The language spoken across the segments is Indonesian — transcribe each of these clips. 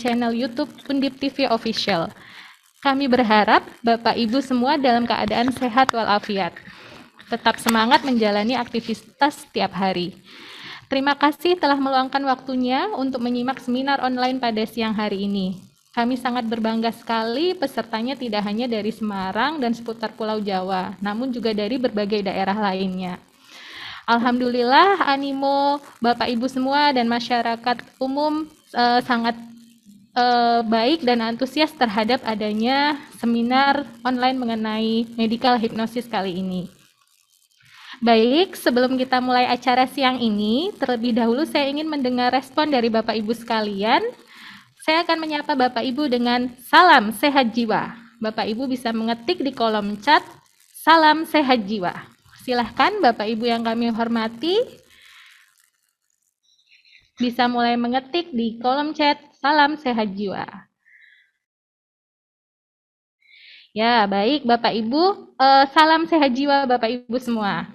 channel YouTube Undip TV Official. Kami berharap Bapak Ibu semua dalam keadaan sehat walafiat. Tetap semangat menjalani aktivitas setiap hari. Terima kasih telah meluangkan waktunya untuk menyimak seminar online pada siang hari ini. Kami sangat berbangga sekali pesertanya tidak hanya dari Semarang dan seputar Pulau Jawa, namun juga dari berbagai daerah lainnya. Alhamdulillah animo Bapak Ibu semua dan masyarakat umum sangat baik dan antusias terhadap adanya seminar online mengenai medical hypnosis kali ini. Baik, sebelum kita mulai acara siang ini, terlebih dahulu saya ingin mendengar respon dari Bapak Ibu sekalian. Saya akan menyapa Bapak Ibu dengan salam sehat jiwa. Bapak Ibu bisa mengetik di kolom chat, salam sehat jiwa. Silahkan Bapak Ibu yang kami hormati, bisa mulai mengetik di kolom chat, salam sehat jiwa. Ya, baik Bapak Ibu, salam sehat jiwa Bapak Ibu semua.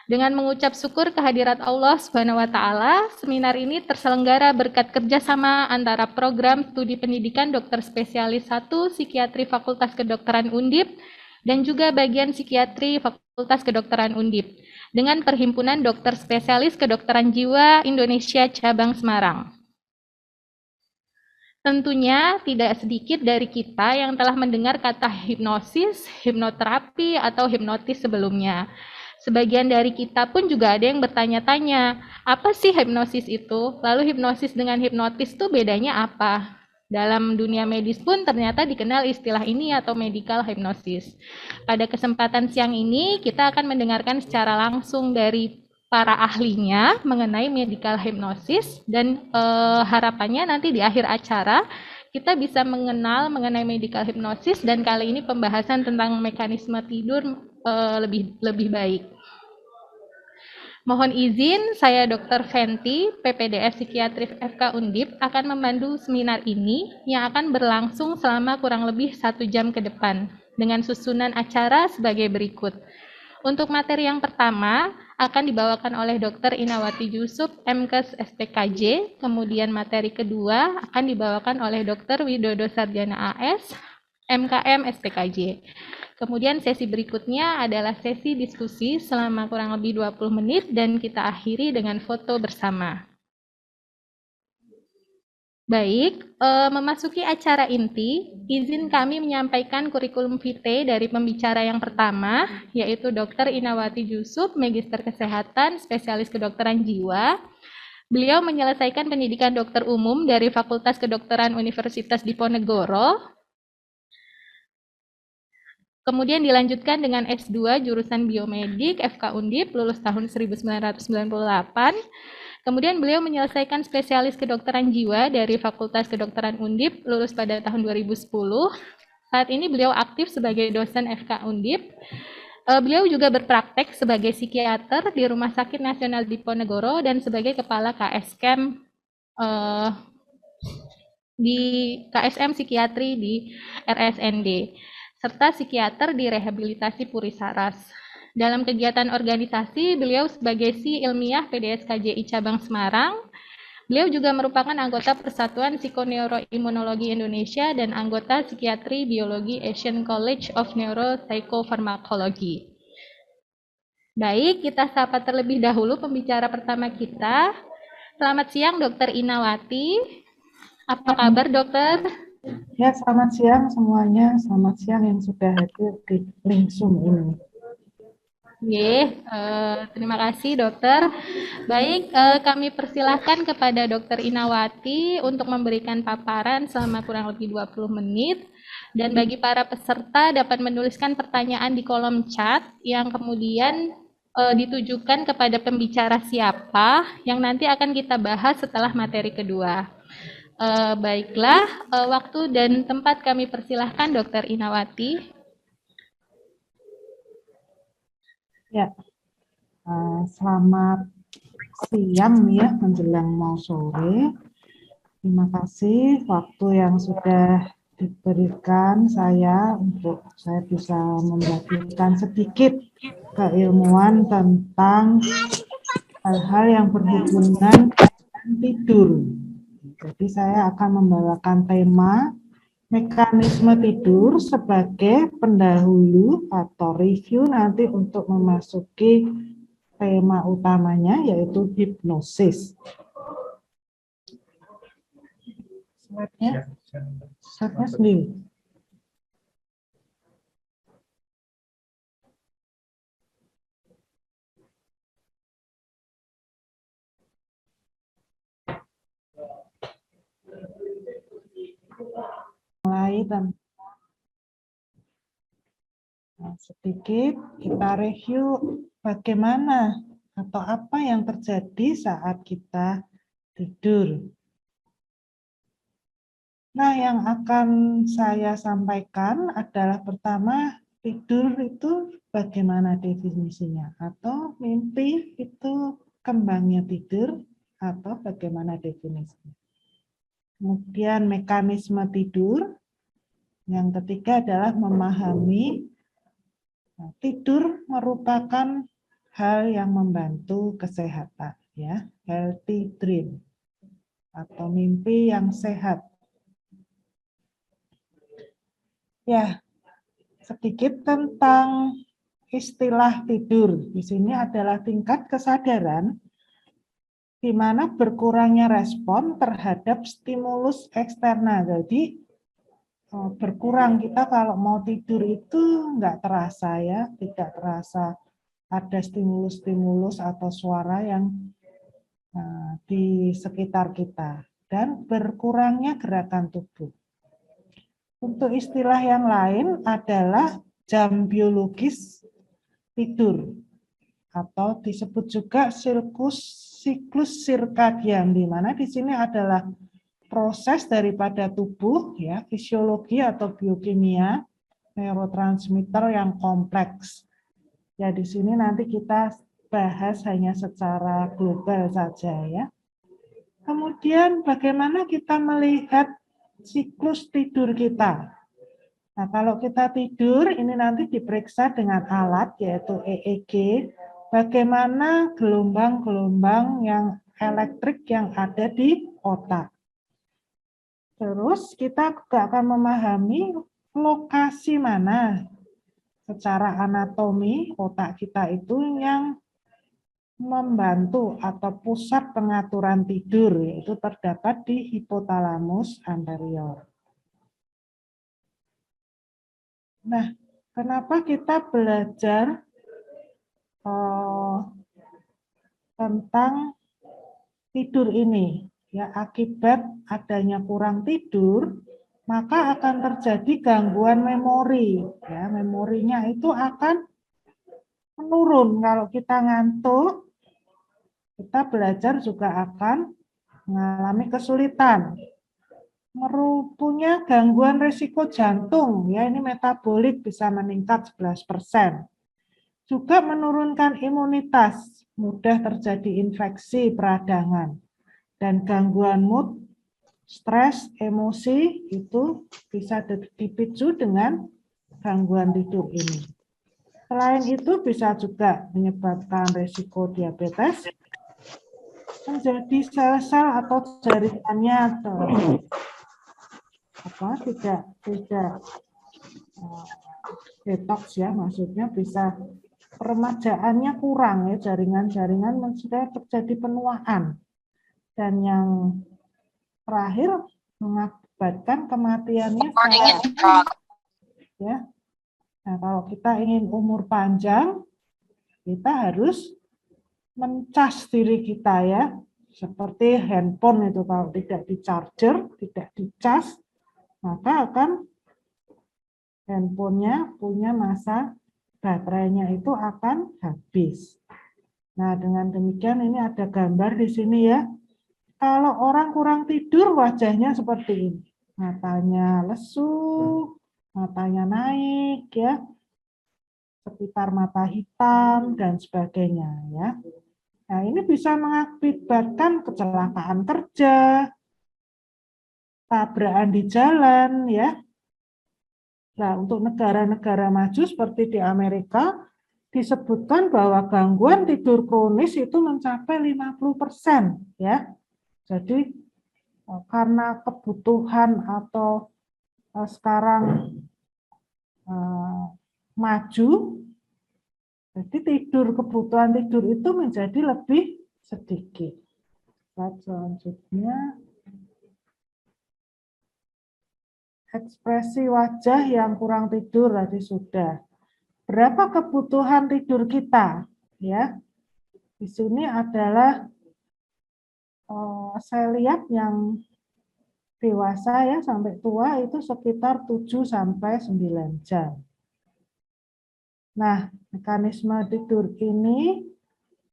Dengan mengucap syukur kehadirat Allah Subhanahu wa Ta'ala, seminar ini terselenggara berkat kerjasama antara program studi pendidikan dokter spesialis 1 psikiatri Fakultas Kedokteran Undip dan juga bagian psikiatri Fakultas Kedokteran Undip dengan Perhimpunan Dokter Spesialis Kedokteran Jiwa Indonesia Cabang Semarang. Tentunya tidak sedikit dari kita yang telah mendengar kata hipnosis, hipnoterapi, atau hipnotis sebelumnya. Sebagian dari kita pun juga ada yang bertanya-tanya, apa sih hipnosis itu? Lalu hipnosis dengan hipnotis itu bedanya apa? Dalam dunia medis pun ternyata dikenal istilah ini atau medical hypnosis. Pada kesempatan siang ini kita akan mendengarkan secara langsung dari para ahlinya mengenai medical hypnosis dan harapannya nanti di akhir acara kita bisa mengenal mengenai medical hypnosis dan kali ini pembahasan tentang mekanisme tidur lebih baik. Mohon izin, saya Dr. Fenty, PPDS Psikiatri FK Undip, akan memandu seminar ini yang akan berlangsung selama kurang lebih 1 jam ke depan, dengan susunan acara sebagai berikut. Untuk materi yang pertama, akan dibawakan oleh Dr. Inawati Yusuf, MKes STKJ, kemudian materi kedua akan dibawakan oleh Dr. Widodo Sarjana AS, MKM STKJ. Kemudian sesi berikutnya adalah sesi diskusi selama kurang lebih 20 menit dan kita akhiri dengan foto bersama. Baik, memasuki acara inti, izin kami menyampaikan kurikulum vitae dari pembicara yang pertama, yaitu Dr. Inawati Yusuf, Magister Kesehatan, Spesialis Kedokteran Jiwa. Beliau menyelesaikan pendidikan dokter umum dari Fakultas Kedokteran Universitas Diponegoro. Kemudian dilanjutkan dengan S2 jurusan Biomedik FK Undip, lulus tahun 1998. Kemudian beliau menyelesaikan spesialis kedokteran jiwa dari Fakultas Kedokteran Undip, lulus pada tahun 2010. Saat ini beliau aktif sebagai dosen FK Undip. Beliau juga berpraktek sebagai psikiater di Rumah Sakit Nasional Diponegoro dan sebagai kepala KSM di KSM Psikiatri di RSND, serta psikiater di rehabilitasi Puri Saras. Dalam kegiatan organisasi, beliau sebagai Si Ilmiah PDSKJI Cabang Semarang. Beliau juga merupakan anggota Persatuan Psikoneuroimunologi Indonesia dan anggota Psikiatri Biologi Asian College of Neuropsychopharmacology. Baik, kita sapa terlebih dahulu pembicara pertama kita. Selamat siang, Dr. Inawati. Apa kabar, dokter? Ya, selamat siang semuanya. Selamat siang yang sudah hadir di link Zoom ini. Terima kasih dokter. Baik, kami persilahkan kepada Dr. Inawati untuk memberikan paparan selama kurang lebih 20 menit. Dan bagi para peserta dapat menuliskan pertanyaan di kolom chat yang kemudian ditujukan kepada pembicara siapa yang nanti akan kita bahas setelah materi kedua. Baiklah, waktu dan tempat kami persilahkan Dr. Inawati. Ya, selamat siang ya, menjelang mau sore. Terima kasih waktu yang sudah diberikan saya untuk saya bisa membagikan sedikit keilmuan tentang hal-hal yang berhubungan dengan tidur. Jadi saya akan membawakan tema mekanisme tidur sebagai pendahulu atau review nanti untuk memasuki tema utamanya yaitu hipnosis. Slide-nya sendiri. Mulai dan sedikit kita review bagaimana atau apa yang terjadi saat kita tidur. Nah, yang akan saya sampaikan adalah pertama, tidur itu bagaimana definisinya, atau mimpi itu kembangnya tidur, atau bagaimana definisinya. Kemudian mekanisme tidur, yang ketiga adalah memahami tidur merupakan hal yang membantu kesehatan, ya, healthy dream, atau mimpi yang sehat. Ya, sedikit tentang istilah tidur. Di sini adalah tingkat kesadaran di mana berkurangnya respon terhadap stimulus eksternal. Jadi berkurang kita kalau mau tidur itu nggak terasa ya, tidak terasa ada stimulus-stimulus atau suara yang di sekitar kita dan berkurangnya gerakan tubuh. Untuk istilah yang lain adalah jam biologis tidur atau disebut juga siklus sirkadian, di mana di sini adalah proses daripada tubuh ya, fisiologi atau biokimia neurotransmitter yang kompleks. Ya, di sini nanti kita bahas hanya secara global saja ya. Kemudian bagaimana kita melihat siklus tidur kita. Nah, kalau kita tidur, ini nanti diperiksa dengan alat, yaitu EEG, bagaimana gelombang-gelombang yang elektrik yang ada di otak. Terus kita juga akan memahami lokasi mana secara anatomi otak kita itu yang membantu atau pusat pengaturan tidur, yaitu terdapat di hipotalamus anterior. Nah, kenapa kita belajar tentang tidur ini? Ya, akibat adanya kurang tidur, maka akan terjadi gangguan memori. Ya, memorinya itu akan menurun. Kalau kita ngantuk, kita belajar juga akan mengalami kesulitan. Punya gangguan risiko jantung, ya ini metabolik bisa meningkat 11%. Juga menurunkan imunitas, mudah terjadi infeksi peradangan. Dan gangguan mood, stres, emosi itu bisa dipicu dengan gangguan tidur ini. Selain itu bisa juga menyebabkan risiko diabetes, menjadi sel-sel atau jaringannya tidak detox ya, maksudnya bisa peremajaannya kurang ya, jaringan-jaringan sudah terjadi penuaan, dan yang terakhir mengakibatkan kematiannya ya. Nah, kalau kita ingin umur panjang, kita harus mencas diri kita ya, seperti handphone itu kalau tidak di-charger, tidak dicas, maka akan handphonenya punya masa baterainya itu akan habis. Nah, dengan demikian ini ada gambar di sini ya. Kalau orang kurang tidur wajahnya seperti ini. Matanya lesu, matanya naik ya. Sekitar mata hitam dan sebagainya ya. Nah, ini bisa mengakibatkan kecelakaan kerja, tabrakan di jalan ya. Nah, untuk negara-negara maju seperti di Amerika, disebutkan bahwa gangguan tidur kronis itu mencapai 50% ya. Jadi karena kebutuhan atau sekarang maju, jadi kebutuhan tidur itu menjadi lebih sedikit. Selanjutnya, ekspresi wajah yang kurang tidur tadi sudah. Berapa kebutuhan tidur kita? Ya, di sini adalah saya lihat yang dewasa ya sampai tua itu sekitar 7 sampai 9 jam. Nah, mekanisme tidur ini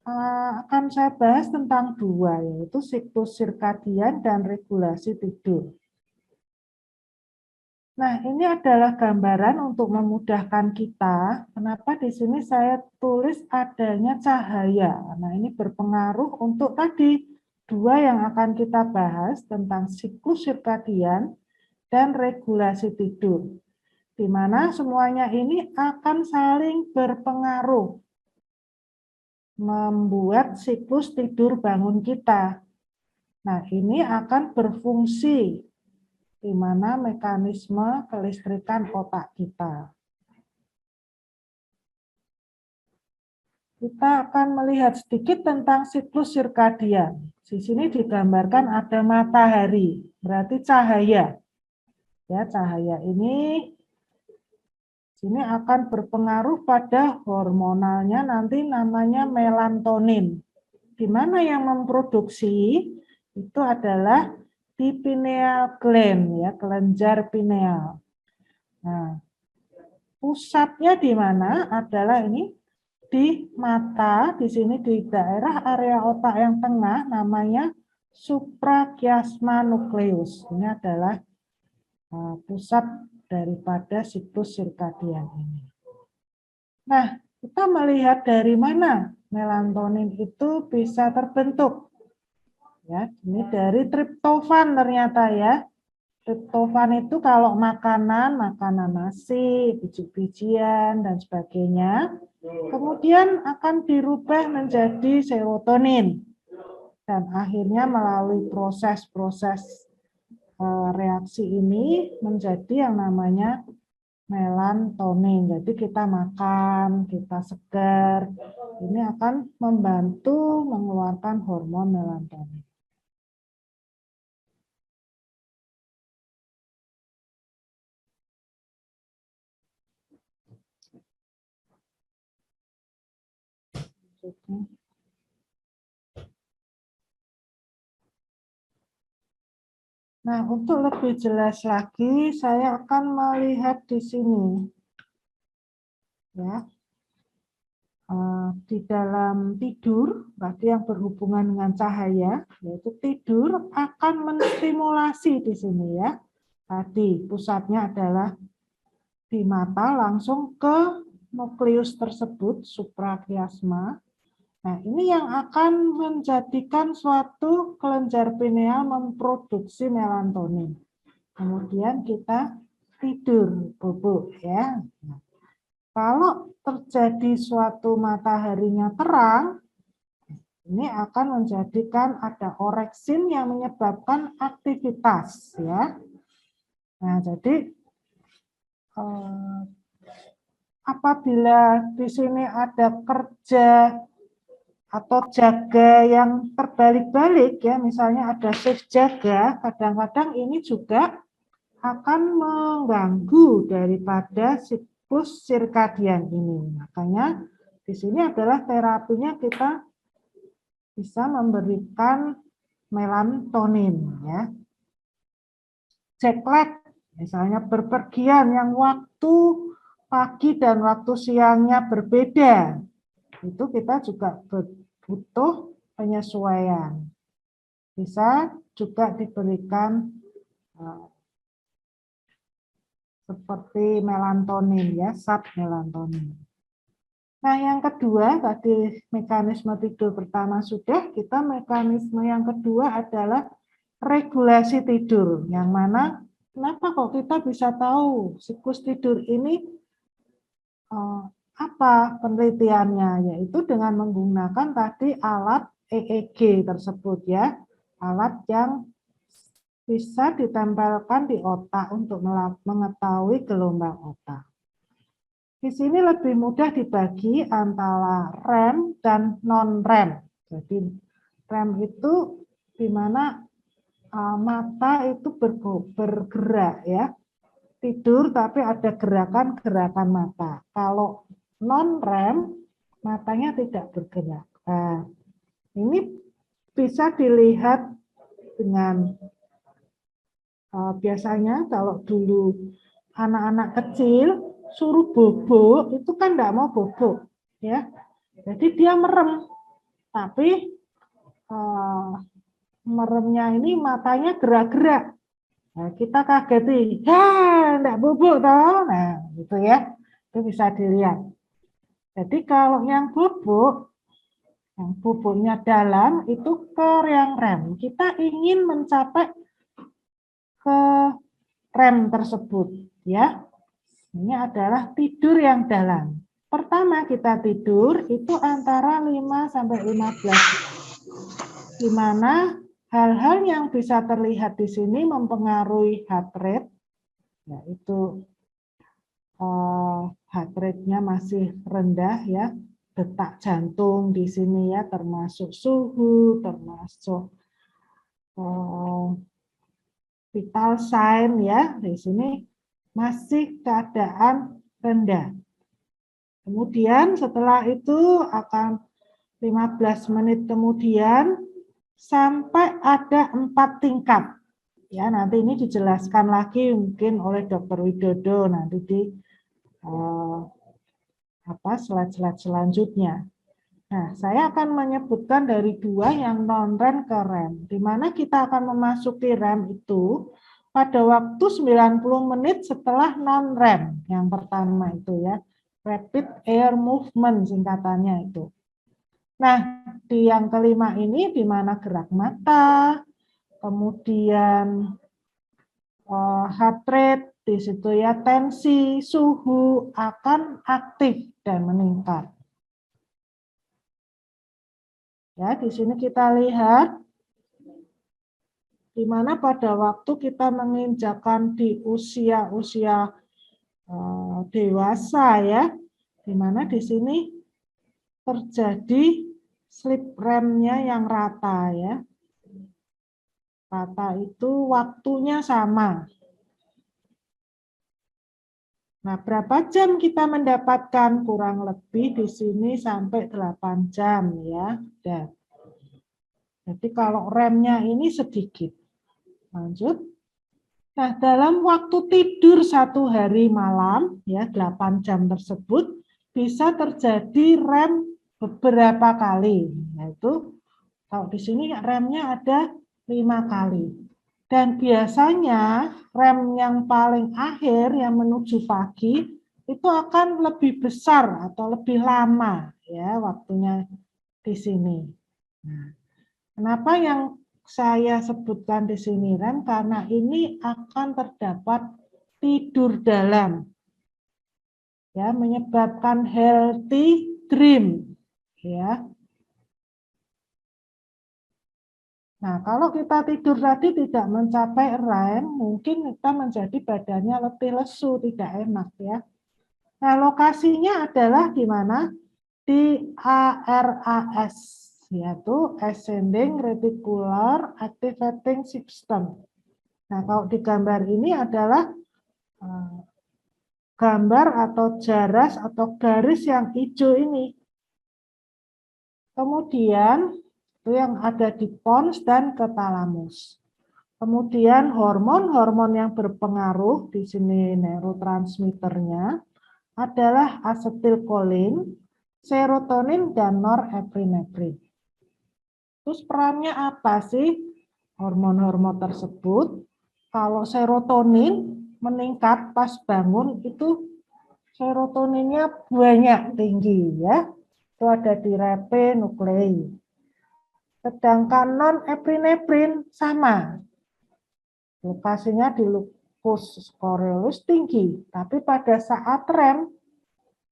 akan saya bahas tentang dua, yaitu siklus sirkadian dan regulasi tidur. Nah, ini adalah gambaran untuk memudahkan kita. Kenapa di sini saya tulis adanya cahaya. Nah, ini berpengaruh untuk tadi dua yang akan kita bahas tentang siklus sirkadian dan regulasi tidur, di mana semuanya ini akan saling berpengaruh membuat siklus tidur bangun kita. Nah, ini akan berfungsi di mana mekanisme kelistrikan otak kita. Kita akan melihat sedikit tentang siklus sirkadian. Di sini digambarkan ada matahari, berarti cahaya. Ya, cahaya ini sini akan berpengaruh pada hormonalnya nanti namanya melatonin. Di mana yang memproduksi itu adalah di pineal gland, ya, kelenjar pineal. Nah, pusatnya di mana adalah ini di mata, di sini di daerah area otak yang tengah namanya suprachiasma nucleus. Ini adalah pusat daripada siklus sirkadian ini. Nah, kita melihat dari mana melatonin itu bisa terbentuk. Ya, ini dari triptofan ternyata ya. Triptofan itu kalau makanan nasi, biji-bijian dan sebagainya, kemudian akan dirubah menjadi serotonin. Dan akhirnya melalui proses-proses reaksi ini menjadi yang namanya melatonin. Jadi kita makan, kita segar, ini akan membantu mengeluarkan hormon melatonin. Nah, untuk lebih jelas lagi, saya akan melihat di sini. Ya, di dalam tidur, berarti yang berhubungan dengan cahaya, yaitu tidur akan menstimulasi di sini ya. Tadi pusatnya adalah di mata langsung ke nukleus tersebut, suprachiasma. Nah, ini yang akan menjadikan suatu kelenjar pineal memproduksi melatonin. Kemudian kita tidur, bubuk ya. Nah, kalau terjadi suatu mataharinya terang, ini akan menjadikan ada oreksin yang menyebabkan aktivitas ya. Nah, jadi apabila di sini ada kerja atau jaga yang terbalik-balik ya, misalnya ada shift jaga, kadang-kadang ini juga akan mengganggu daripada siklus sirkadian ini. Makanya di sini adalah terapinya kita bisa memberikan melatonin ya. Jet lag, misalnya berpergian yang waktu pagi dan waktu siangnya berbeda, itu kita juga butuh penyesuaian. Bisa juga diberikan seperti melatonin ya, zat melatonin. Nah, yang kedua tadi mekanisme tidur pertama sudah, kita mekanisme yang kedua adalah regulasi tidur. Yang mana kenapa kok kita bisa tahu siklus tidur ini apa penelitiannya, yaitu dengan menggunakan tadi alat EEG tersebut ya, alat yang bisa ditempelkan di otak untuk mengetahui gelombang otak. Di sini lebih mudah dibagi antara REM dan non-REM. Jadi REM itu di mana mata itu bergerak ya, tidur tapi ada gerakan-gerakan mata. Kalau non-REM matanya tidak bergerak. Nah, ini bisa dilihat dengan biasanya kalau dulu anak-anak kecil suruh bobo itu kan tidak mau bobo ya, jadi dia merem, tapi meremnya ini matanya gerak-gerak. Nah, kita kaget, ya tidak bobo toh, nah gitu ya, itu bisa dilihat. Jadi kalau yang boboknya dalam itu ke yang REM, kita ingin mencapai ke REM tersebut ya. Ini adalah tidur yang dalam. Pertama kita tidur itu antara 5 sampai 15. Di mana hal-hal yang bisa terlihat di sini mempengaruhi heart rate, yaitu heart rate-nya masih rendah ya, detak jantung di sini ya, termasuk suhu, termasuk vital sign ya, di sini masih keadaan rendah. Kemudian setelah itu akan 15 menit kemudian sampai ada 4 tingkat. Ya, nanti ini dijelaskan lagi mungkin oleh Dr. Widodo nanti di slide-slide selanjutnya. Nah, saya akan menyebutkan dari 2 yang non-REM ke REM, di mana kita akan memasuki REM itu pada waktu 90 menit setelah non-REM. Yang pertama itu ya, rapid eye movement singkatannya itu. Nah, di yang kelima ini di mana gerak mata, kemudian heart rate, di situ ya tensi, suhu akan aktif dan meningkat. Ya, di sini kita lihat di mana pada waktu kita menginjakkan di usia-usia dewasa ya, di mana di sini terjadi sleep REM-nya yang rata ya. Rata itu waktunya sama. Nah, berapa jam kita mendapatkan? Kurang lebih di sini sampai 8 jam ya. Dan jadi kalau REM-nya ini sedikit. Lanjut. Nah, dalam waktu tidur 1 hari malam ya 8 jam tersebut bisa terjadi REM beberapa kali. Yaitu kalau di sini REM-nya ada 5 kali. Dan biasanya REM yang paling akhir yang menuju pagi itu akan lebih besar atau lebih lama ya waktunya di sini. Nah, kenapa yang saya sebutkan di sini REM? Karena ini akan terdapat tidur dalam, ya menyebabkan healthy dream, ya. Nah, kalau kita tidur tadi tidak mencapai REM, mungkin kita menjadi badannya letih lesu, tidak enak ya. Nah, lokasinya adalah di mana? Di ARAS, yaitu Ascending Reticular Activating System. Nah, kalau di gambar ini adalah gambar atau jaras atau garis yang hijau ini. Kemudian itu yang ada di pons dan ketalamus. Kemudian hormon-hormon yang berpengaruh di sini neurotransmitternya adalah asetilkolin, serotonin, dan norepinefrin. Terus perannya apa sih hormon-hormon tersebut? Kalau serotonin meningkat pas bangun itu serotoninnya banyak tinggi ya. Itu ada di repe nuklei. Sedangkan non-epinefrin sama. Lokasinya di locus coeruleus tinggi, tapi pada saat REM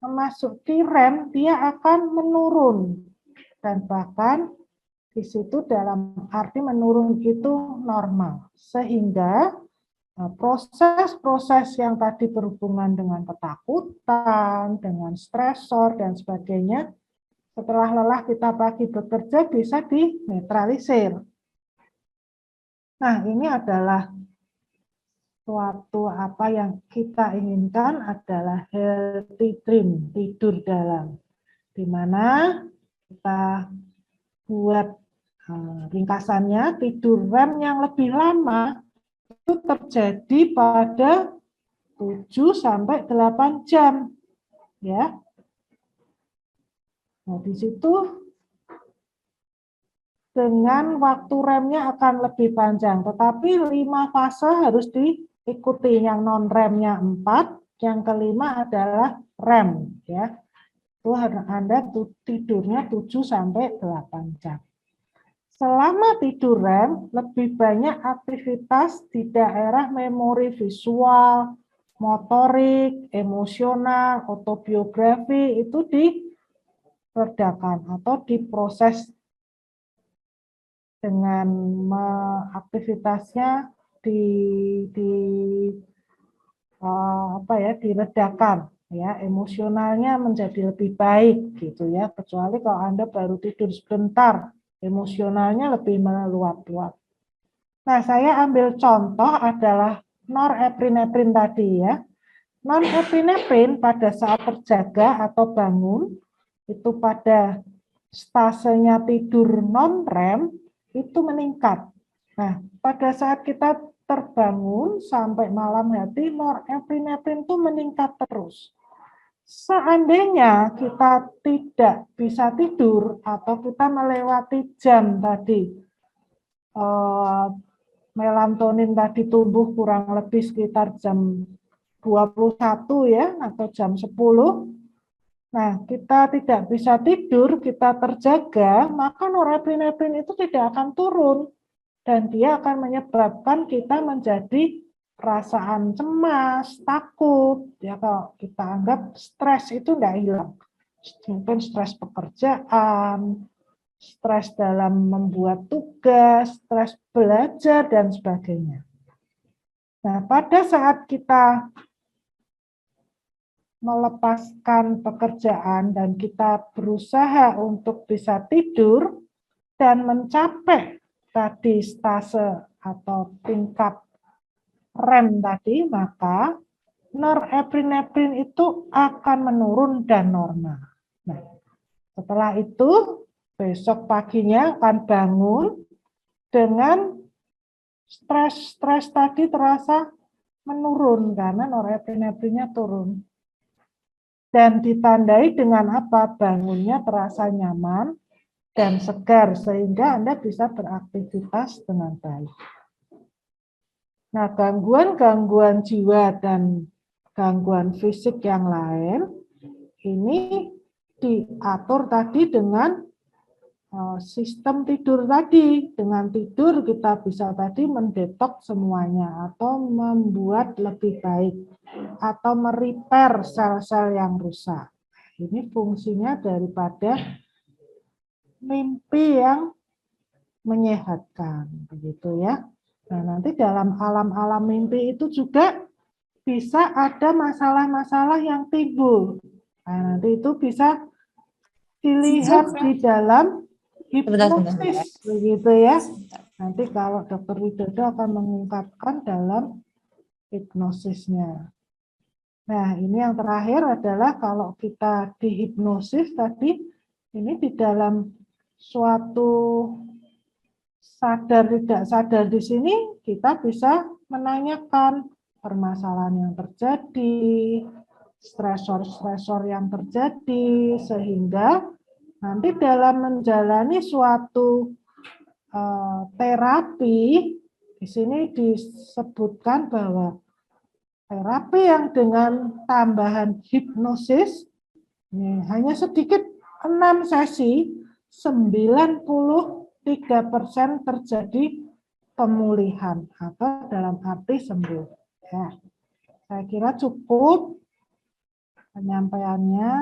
memasuki REM dia akan menurun dan bahkan Di situ dalam arti menurun itu normal. Sehingga proses-proses yang tadi berhubungan dengan ketakutan, dengan stresor, dan sebagainya, setelah lelah kita pagi bekerja bisa dinetralisir. Nah, ini adalah suatu apa yang kita inginkan adalah healthy dream, tidur dalam. Di mana kita buat ringkasannya, tidur REM yang lebih lama itu terjadi pada 7 sampai 8 jam. Ya. Nah, di situ dengan waktu remnya akan lebih panjang, tetapi 5 fase harus diikuti. Yang non remnya 4, yang kelima adalah rem, ya. Itu Anda tidurnya 7 sampai 8 jam. Selama tidur rem, lebih banyak aktivitas di daerah memori visual, motorik, emosional, autobiografi itu diredakan atau diproses dengan aktivitasnya diredakan, ya, emosionalnya menjadi lebih baik gitu ya. Kecuali kalau Anda baru tidur sebentar, emosionalnya lebih meluap-luap. Nah, saya ambil contoh adalah norepinefrin tadi ya. Norepinefrin pada saat terjaga atau bangun itu pada stasenya tidur non-REM itu meningkat. Nah, pada saat kita terbangun sampai malam hari, norepinefrin itu meningkat terus. Seandainya kita tidak bisa tidur atau kita melewati jam tadi, melatonin tadi tumbuh kurang lebih sekitar jam 21 ya, atau jam 10. Nah, kita tidak bisa tidur, kita terjaga, maka norepinefrin itu tidak akan turun. Dan dia akan menyebabkan kita menjadi perasaan cemas, takut. Ya, kalau kita anggap stres itu tidak hilang. Mungkin stres pekerjaan, stres dalam membuat tugas, stres belajar, dan sebagainya. Nah, pada saat kita melepaskan pekerjaan dan kita berusaha untuk bisa tidur dan mencapai tadi stase atau tingkat REM tadi, maka norepinefrin itu akan menurun dan normal. Nah, setelah itu besok paginya akan bangun dengan stres tadi terasa menurun karena norepinefrinnya turun. Dan ditandai dengan apa? Bangunnya terasa nyaman dan segar sehingga Anda bisa beraktivitas dengan baik. Nah, gangguan-gangguan jiwa dan gangguan fisik yang lain ini diatur tadi dengan sistem tidur tadi. Dengan tidur kita bisa tadi mendetok semuanya atau membuat lebih baik atau merepair sel-sel yang rusak. Ini fungsinya daripada mimpi yang menyehatkan, begitu ya. Nah, nanti dalam alam-alam mimpi itu juga bisa ada masalah-masalah yang timbul. Nah, nanti itu bisa dilihat di dalam hipnosis, begitu ya. Nanti kalau Dr. Widodo akan mengungkapkan dalam hipnosisnya. Nah, ini yang terakhir adalah kalau kita dihipnosis tadi, ini di dalam suatu sadar tidak sadar di sini kita bisa menanyakan permasalahan yang terjadi, stresor-stresor yang terjadi, sehingga nanti dalam menjalani suatu terapi, di sini disebutkan bahwa terapi yang dengan tambahan hipnosis ini hanya sedikit 6 sesi, 93% terjadi pemulihan atau dalam arti sembuh. Ya, saya kira cukup penyampaiannya.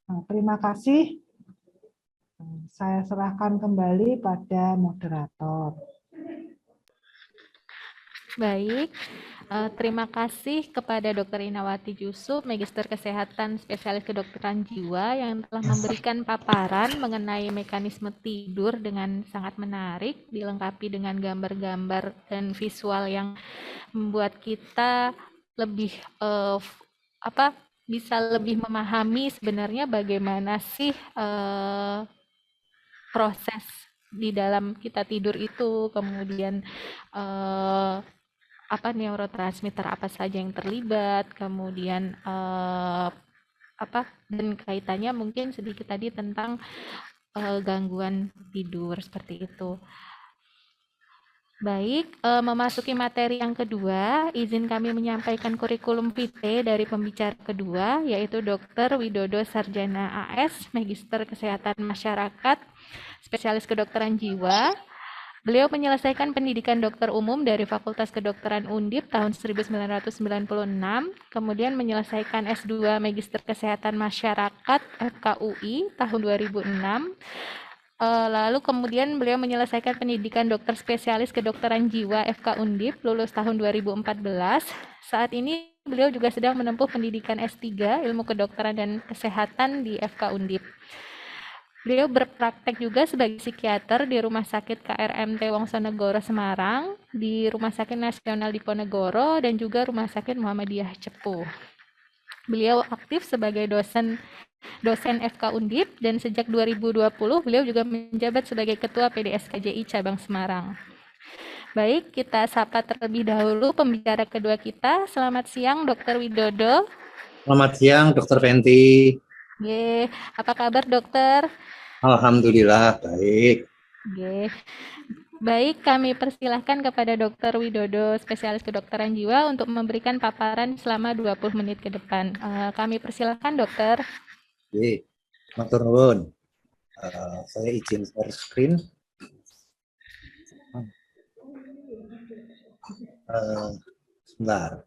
Nah, terima kasih. Saya serahkan kembali pada moderator. Baik, terima kasih kepada Dr. Inawati Jusuf, Magister Kesehatan Spesialis Kedokteran Jiwa yang telah memberikan paparan mengenai mekanisme tidur dengan sangat menarik, dilengkapi dengan gambar-gambar dan visual yang membuat kita lebih bisa lebih memahami sebenarnya bagaimana sih proses di dalam kita tidur itu, kemudian neurotransmitter apa saja yang terlibat, kemudian dan kaitannya mungkin sedikit tadi tentang gangguan tidur seperti itu. Baik, memasuki materi yang kedua, izin kami menyampaikan kurikulum vitae dari pembicara kedua, yaitu Dr. Widodo Sarjana AS, Magister Kesehatan Masyarakat, Spesialis Kedokteran Jiwa. Beliau menyelesaikan pendidikan dokter umum dari Fakultas Kedokteran Undip tahun 1996, kemudian menyelesaikan S2 Magister Kesehatan Masyarakat FKUI tahun 2006. Lalu kemudian beliau menyelesaikan pendidikan dokter spesialis kedokteran jiwa FK Undip, lulus tahun 2014. Saat ini beliau juga sedang menempuh pendidikan S3 Ilmu Kedokteran dan Kesehatan di FK Undip. Beliau berpraktek juga sebagai psikiater di Rumah Sakit KRMT Wongsonegoro Semarang, di Rumah Sakit Nasional Diponegoro, dan juga Rumah Sakit Muhammadiyah Cepu. Beliau aktif sebagai dosen FK Undip, dan sejak 2020 beliau juga menjabat sebagai Ketua PDSKJI Cabang Semarang. Baik, kita sapa terlebih dahulu pembicara kedua kita. Selamat siang, Dr. Widodo. Selamat siang, Dr. Fenty. Apa kabar, dokter? Alhamdulillah, baik. Baik, kami persilahkan kepada Dr. Widodo, Spesialis Kedokteran Jiwa, untuk memberikan paparan selama 20 menit ke depan. Kami persilahkan, dokter. Oke, matur nuwun. Saya izin share screen. Sebentar.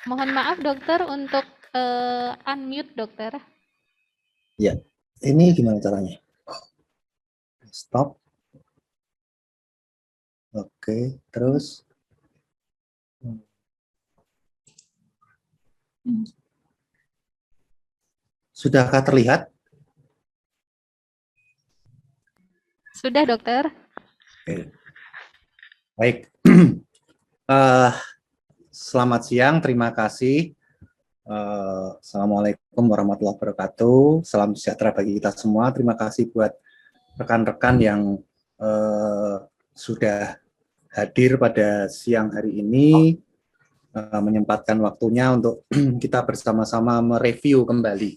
Mohon maaf, dokter, untuk unmute, dokter. Ya, ini gimana caranya? Stop. Oke, terus. Sudahkah terlihat? Sudah, dokter. Oke. Baik. Selamat siang, terima kasih. Assalamualaikum warahmatullahi wabarakatuh. Salam sejahtera bagi kita semua. Terima kasih buat rekan-rekan yang sudah hadir pada siang hari ini, menyempatkan waktunya untuk kita bersama-sama mereview kembali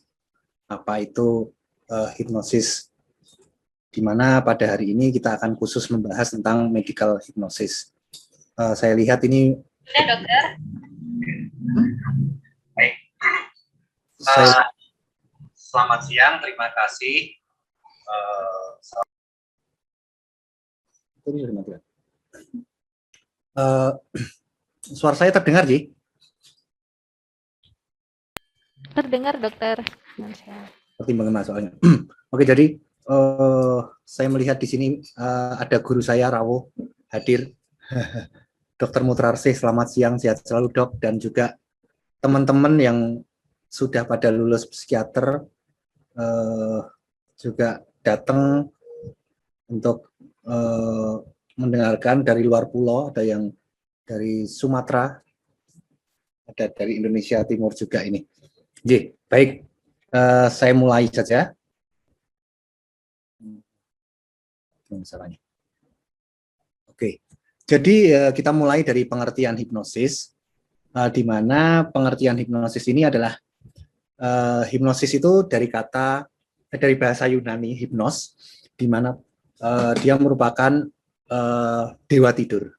apa itu hipnosis, di mana pada hari ini kita akan khusus membahas tentang medical hypnosis. Saya lihat ini. Sudah, dokter. Baik. Selamat siang, terima kasih. Suara saya terdengar, Ji? Terdengar, dokter. Pertimbangan soalnya. Oke, jadi saya melihat di sini ada guru saya, Rawo, hadir. Dr. Mutrarsih, selamat siang, sehat selalu, Dok. Dan juga teman-teman yang sudah pada lulus psikiater juga datang untuk mendengarkan dari luar pulau, ada yang dari Sumatera, ada dari Indonesia Timur juga ini. Oke, baik, saya mulai saja. Masalahnya. Oke, jadi kita mulai dari pengertian hipnosis, di mana pengertian hipnosis ini adalah hipnosis itu dari kata dari bahasa Yunani hipnos, di mana dia merupakan dewa tidur.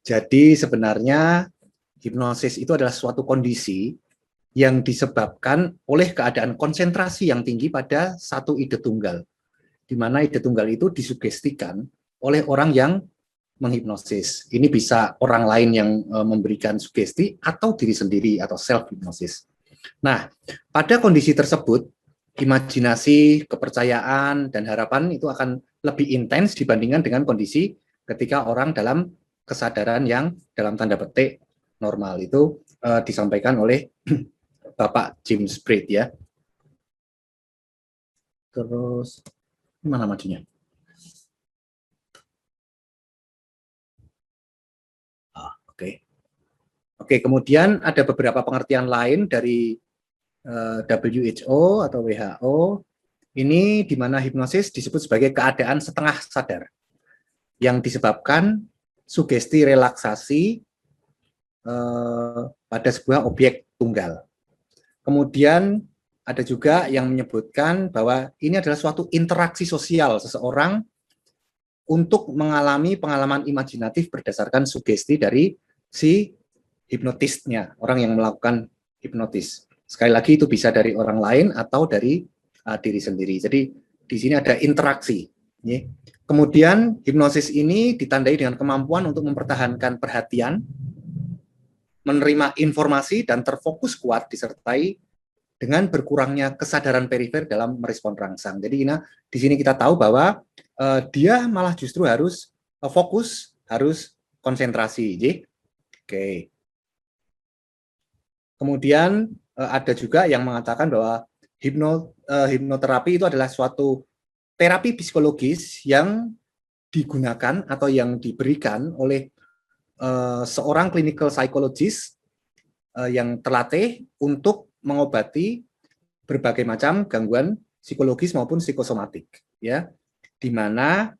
Jadi sebenarnya hipnosis itu adalah suatu kondisi yang disebabkan oleh keadaan konsentrasi yang tinggi pada satu ide tunggal, di mana ide tunggal itu disugestikan oleh orang yang menghipnosis. Ini bisa orang lain yang memberikan sugesti atau diri sendiri atau self hipnosis. Nah, pada kondisi tersebut, imajinasi, kepercayaan, dan harapan itu akan lebih intens dibandingkan dengan kondisi ketika orang dalam kesadaran yang dalam tanda petik normal. Itu disampaikan oleh Bapak James Braid ya. Terus, mana majunya? Oke, kemudian ada beberapa pengertian lain dari WHO atau WHO. Ini di mana hipnosis disebut sebagai keadaan setengah sadar yang disebabkan sugesti relaksasi pada sebuah objek tunggal. Kemudian ada juga yang menyebutkan bahwa ini adalah suatu interaksi sosial seseorang untuk mengalami pengalaman imajinatif berdasarkan sugesti dari si hipnotisnya, orang yang melakukan hipnotis. Sekali lagi itu bisa dari orang lain atau dari diri sendiri. Jadi di sini ada interaksi. Ya. Kemudian hipnosis ini ditandai dengan kemampuan untuk mempertahankan perhatian, menerima informasi dan terfokus kuat disertai dengan berkurangnya kesadaran perifer dalam merespon rangsang. Jadi di sini kita tahu bahwa dia malah justru harus fokus, harus konsentrasi. Oke. Kemudian ada juga yang mengatakan bahwa hipnoterapi itu adalah suatu terapi psikologis yang digunakan atau yang diberikan oleh seorang clinical psychologist yang terlatih untuk mengobati berbagai macam gangguan psikologis maupun psikosomatik, ya, di mana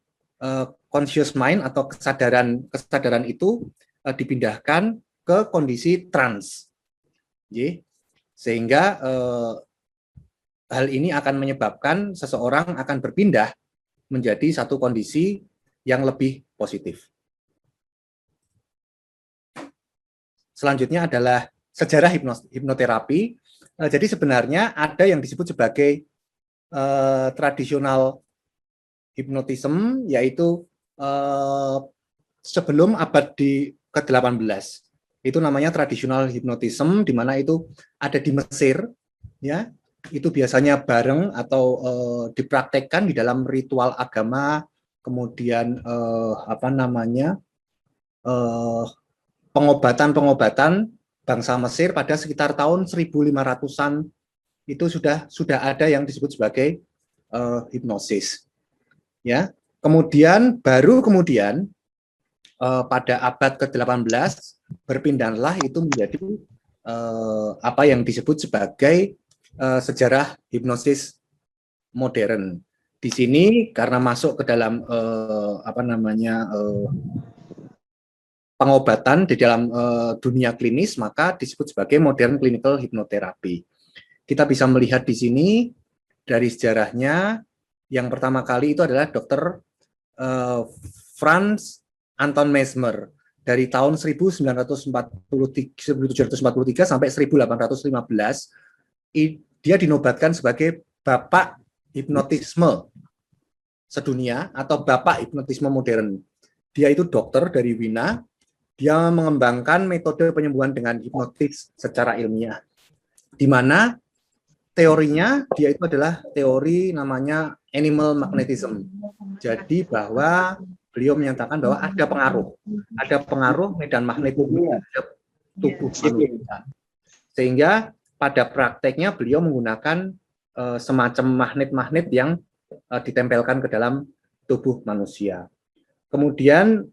conscious mind atau kesadaran itu dipindahkan ke kondisi trans. Sehingga hal ini akan menyebabkan seseorang akan berpindah menjadi satu kondisi yang lebih positif. Selanjutnya adalah sejarah hipnoterapi. Jadi sebenarnya ada yang disebut sebagai tradisional hipnotism, yaitu sebelum abad ke-18. Itu namanya tradisional hypnotism, di mana itu ada di Mesir, ya. Itu biasanya bareng atau dipraktekkan di dalam ritual agama, kemudian pengobatan bangsa Mesir pada sekitar tahun 1500-an itu sudah ada yang disebut sebagai hipnosis, ya. Kemudian pada abad ke-18 berpindahlah itu menjadi apa yang disebut sebagai sejarah hipnosis modern. Di sini karena masuk ke dalam pengobatan di dalam dunia klinis, maka disebut sebagai modern clinical hypnotherapy. Kita bisa melihat di sini dari sejarahnya, yang pertama kali itu adalah Dr. Franz Anton Mesmer dari tahun 1743 sampai 1815. Dia dinobatkan sebagai bapak hipnotisme sedunia atau bapak hipnotisme modern. Dia itu dokter dari Wina. Dia mengembangkan metode penyembuhan dengan hipnotis secara ilmiah, di mana teorinya dia itu adalah teori namanya animal magnetism. Jadi bahwa beliau menyatakan bahwa ada pengaruh medan magnet terhadap tubuh manusia. Sehingga pada prakteknya beliau menggunakan semacam magnet-magnet yang ditempelkan ke dalam tubuh manusia. Kemudian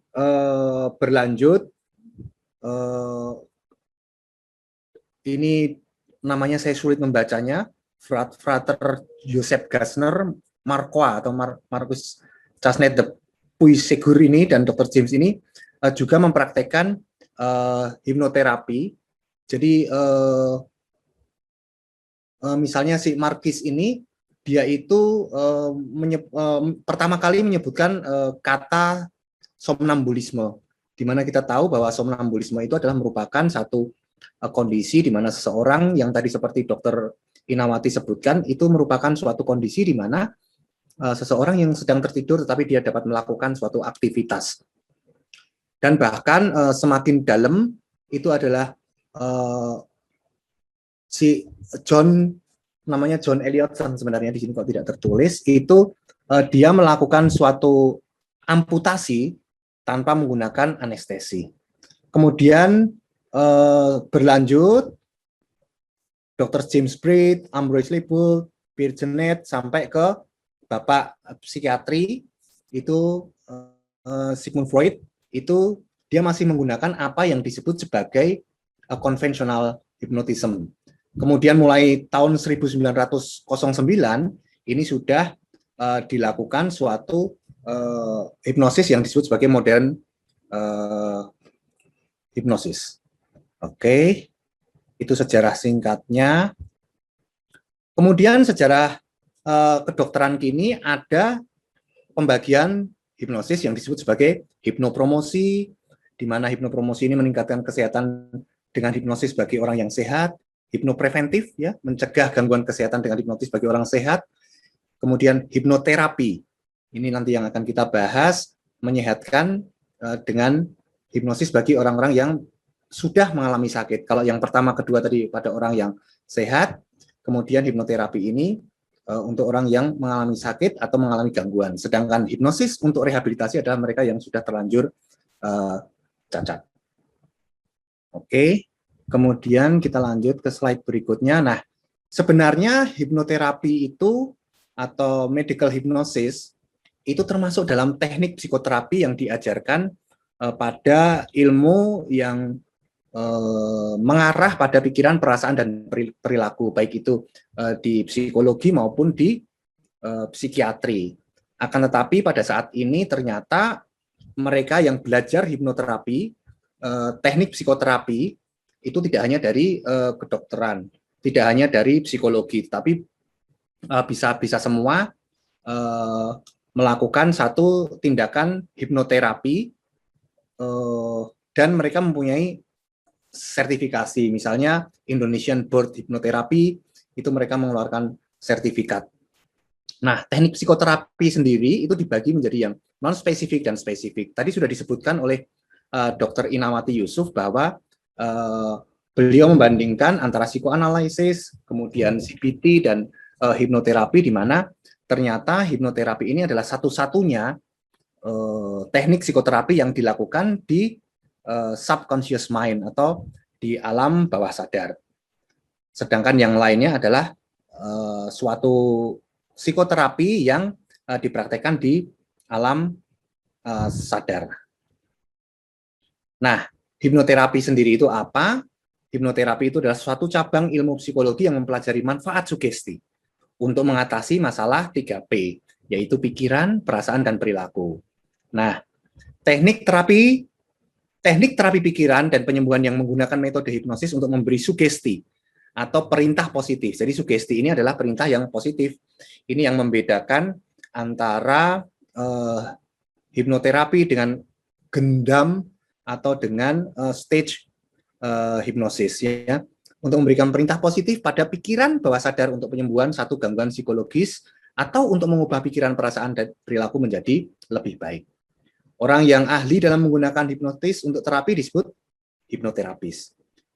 berlanjut, ini namanya saya sulit membacanya, Frater Joseph Gassner, Marquardt atau Marcus Chasnet de Puységur ini dan Dr. James ini juga mempraktekkan hipnoterapi. Jadi misalnya si Marquis ini dia itu pertama kali menyebutkan kata somnambulisme, di mana kita tahu bahwa somnambulisme itu adalah merupakan satu kondisi di mana seseorang yang tadi seperti Dokter Inawati sebutkan, itu merupakan suatu kondisi di mana seseorang yang sedang tertidur tetapi dia dapat melakukan suatu aktivitas. Dan bahkan semakin dalam itu adalah si namanya John Elliotson, sebenarnya di sini kok tidak tertulis, itu dia melakukan suatu amputasi tanpa menggunakan anestesi. Kemudian berlanjut Dr. James Braid, Ambrose Liebel, Pierre Janet, sampai ke Bapak psikiatri itu Sigmund Freud, itu dia masih menggunakan apa yang disebut sebagai konvensional hypnotism. Kemudian mulai tahun 1909 ini sudah dilakukan suatu hipnosis yang disebut sebagai modern hipnosis. Oke, itu sejarah singkatnya. Kemudian sejarah kedokteran kini ada pembagian hipnosis yang disebut sebagai hipnopromosi, di mana hipnopromosi ini meningkatkan kesehatan dengan hipnosis bagi orang yang sehat. Hipnopreventif, ya, mencegah gangguan kesehatan dengan hipnotis bagi orang sehat. Kemudian hipnoterapi, ini nanti yang akan kita bahas, menyehatkan dengan hipnosis bagi orang-orang yang sudah mengalami sakit. Kalau yang pertama, kedua tadi pada orang yang sehat, kemudian hipnoterapi ini untuk orang yang mengalami sakit atau mengalami gangguan. Sedangkan hipnosis untuk rehabilitasi adalah mereka yang sudah terlanjur cacat. Oke. Kemudian kita lanjut ke slide berikutnya. Nah, sebenarnya hipnoterapi itu atau medical hypnosis itu termasuk dalam teknik psikoterapi yang diajarkan pada ilmu yang mengarah pada pikiran, perasaan, dan perilaku, baik itu di psikologi maupun di psikiatri. Akan tetapi pada saat ini ternyata mereka yang belajar hipnoterapi, teknik psikoterapi, itu tidak hanya dari kedokteran, tidak hanya dari psikologi, tapi bisa semua melakukan satu tindakan hipnoterapi dan mereka mempunyai sertifikasi. Misalnya Indonesian Board Hypnotherapy, itu mereka mengeluarkan sertifikat. Nah, teknik psikoterapi sendiri itu dibagi menjadi yang non-spesifik dan spesifik. Tadi sudah disebutkan oleh Dr. Inawati Yusuf bahwa beliau membandingkan antara psikoanalisis, kemudian CBT, dan hipnoterapi, di mana ternyata hipnoterapi ini adalah satu-satunya teknik psikoterapi yang dilakukan di subconscious mind atau di alam bawah sadar. Sedangkan yang lainnya adalah suatu psikoterapi yang dipraktekkan di alam sadar. Nah, hipnoterapi sendiri itu apa? Hipnoterapi itu adalah suatu cabang ilmu psikologi yang mempelajari manfaat sugesti untuk mengatasi masalah 3P, yaitu pikiran, perasaan, dan perilaku. Nah, teknik terapi pikiran dan penyembuhan yang menggunakan metode hipnosis untuk memberi sugesti atau perintah positif. Jadi sugesti ini adalah perintah yang positif. Ini yang membedakan antara hipnoterapi dengan gendam atau dengan stage hipnosis, ya, untuk memberikan perintah positif pada pikiran bawah sadar untuk penyembuhan satu gangguan psikologis atau untuk mengubah pikiran, perasaan, dan perilaku menjadi lebih baik. Orang yang ahli dalam menggunakan hipnotis untuk terapi disebut hipnoterapis.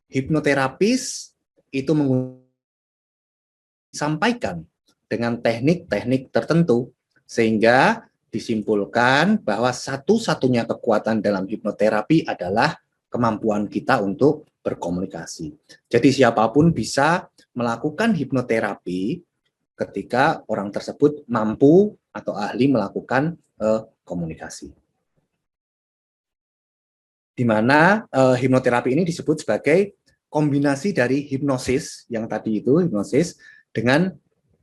Hipnoterapis itu disampaikan dengan teknik-teknik tertentu sehingga disimpulkan bahwa satu-satunya kekuatan dalam hipnoterapi adalah kemampuan kita untuk berkomunikasi. Jadi siapapun bisa melakukan hipnoterapi ketika orang tersebut mampu atau ahli melakukan komunikasi. Di mana hipnoterapi ini disebut sebagai kombinasi dari hipnosis yang tadi itu, hipnosis, dengan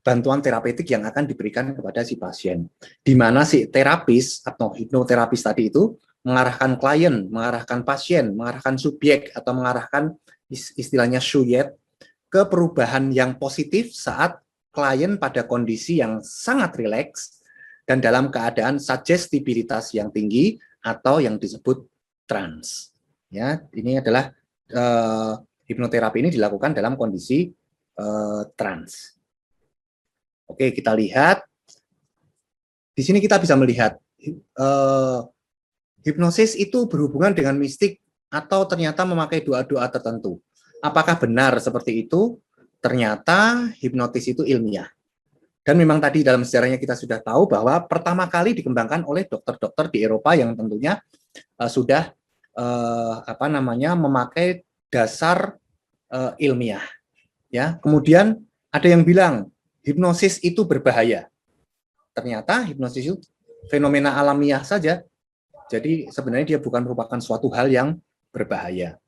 bantuan terapeutik yang akan diberikan kepada si pasien. Di mana si terapis atau hipnoterapis tadi itu mengarahkan klien, mengarahkan pasien, mengarahkan subjek, atau mengarahkan istilahnya suyet ke perubahan yang positif saat klien pada kondisi yang sangat rileks dan dalam keadaan suggestibilitas yang tinggi atau yang disebut trans. Ya, ini adalah hipnoterapi ini dilakukan dalam kondisi trans. Oke, kita lihat. Di sini kita bisa melihat hipnosis itu berhubungan dengan mistik atau ternyata memakai doa-doa tertentu. Apakah benar seperti itu? Ternyata hipnotis itu ilmiah. Dan memang tadi dalam sejarahnya kita sudah tahu bahwa pertama kali dikembangkan oleh dokter-dokter di Eropa yang tentunya sudah memakai dasar ilmiah. Ya, kemudian ada yang bilang hipnosis itu berbahaya. Ternyata hipnosis itu fenomena alamiah saja. Jadi sebenarnya dia bukan merupakan suatu hal yang berbahaya.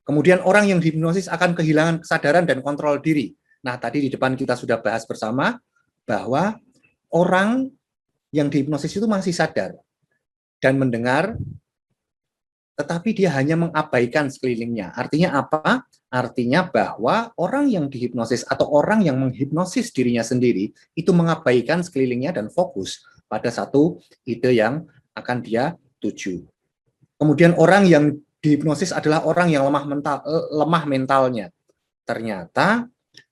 Kemudian orang yang dihipnosis akan kehilangan kesadaran dan kontrol diri. Nah, tadi di depan kita sudah bahas bersama bahwa orang yang dihipnosis itu masih sadar dan mendengar, tetapi dia hanya mengabaikan sekelilingnya. Artinya apa? Artinya bahwa orang yang dihipnosis atau orang yang menghipnosis dirinya sendiri itu mengabaikan sekelilingnya dan fokus pada satu ide yang akan dia tuju. Kemudian orang yang dihipnosis adalah orang yang lemah mentalnya. Ternyata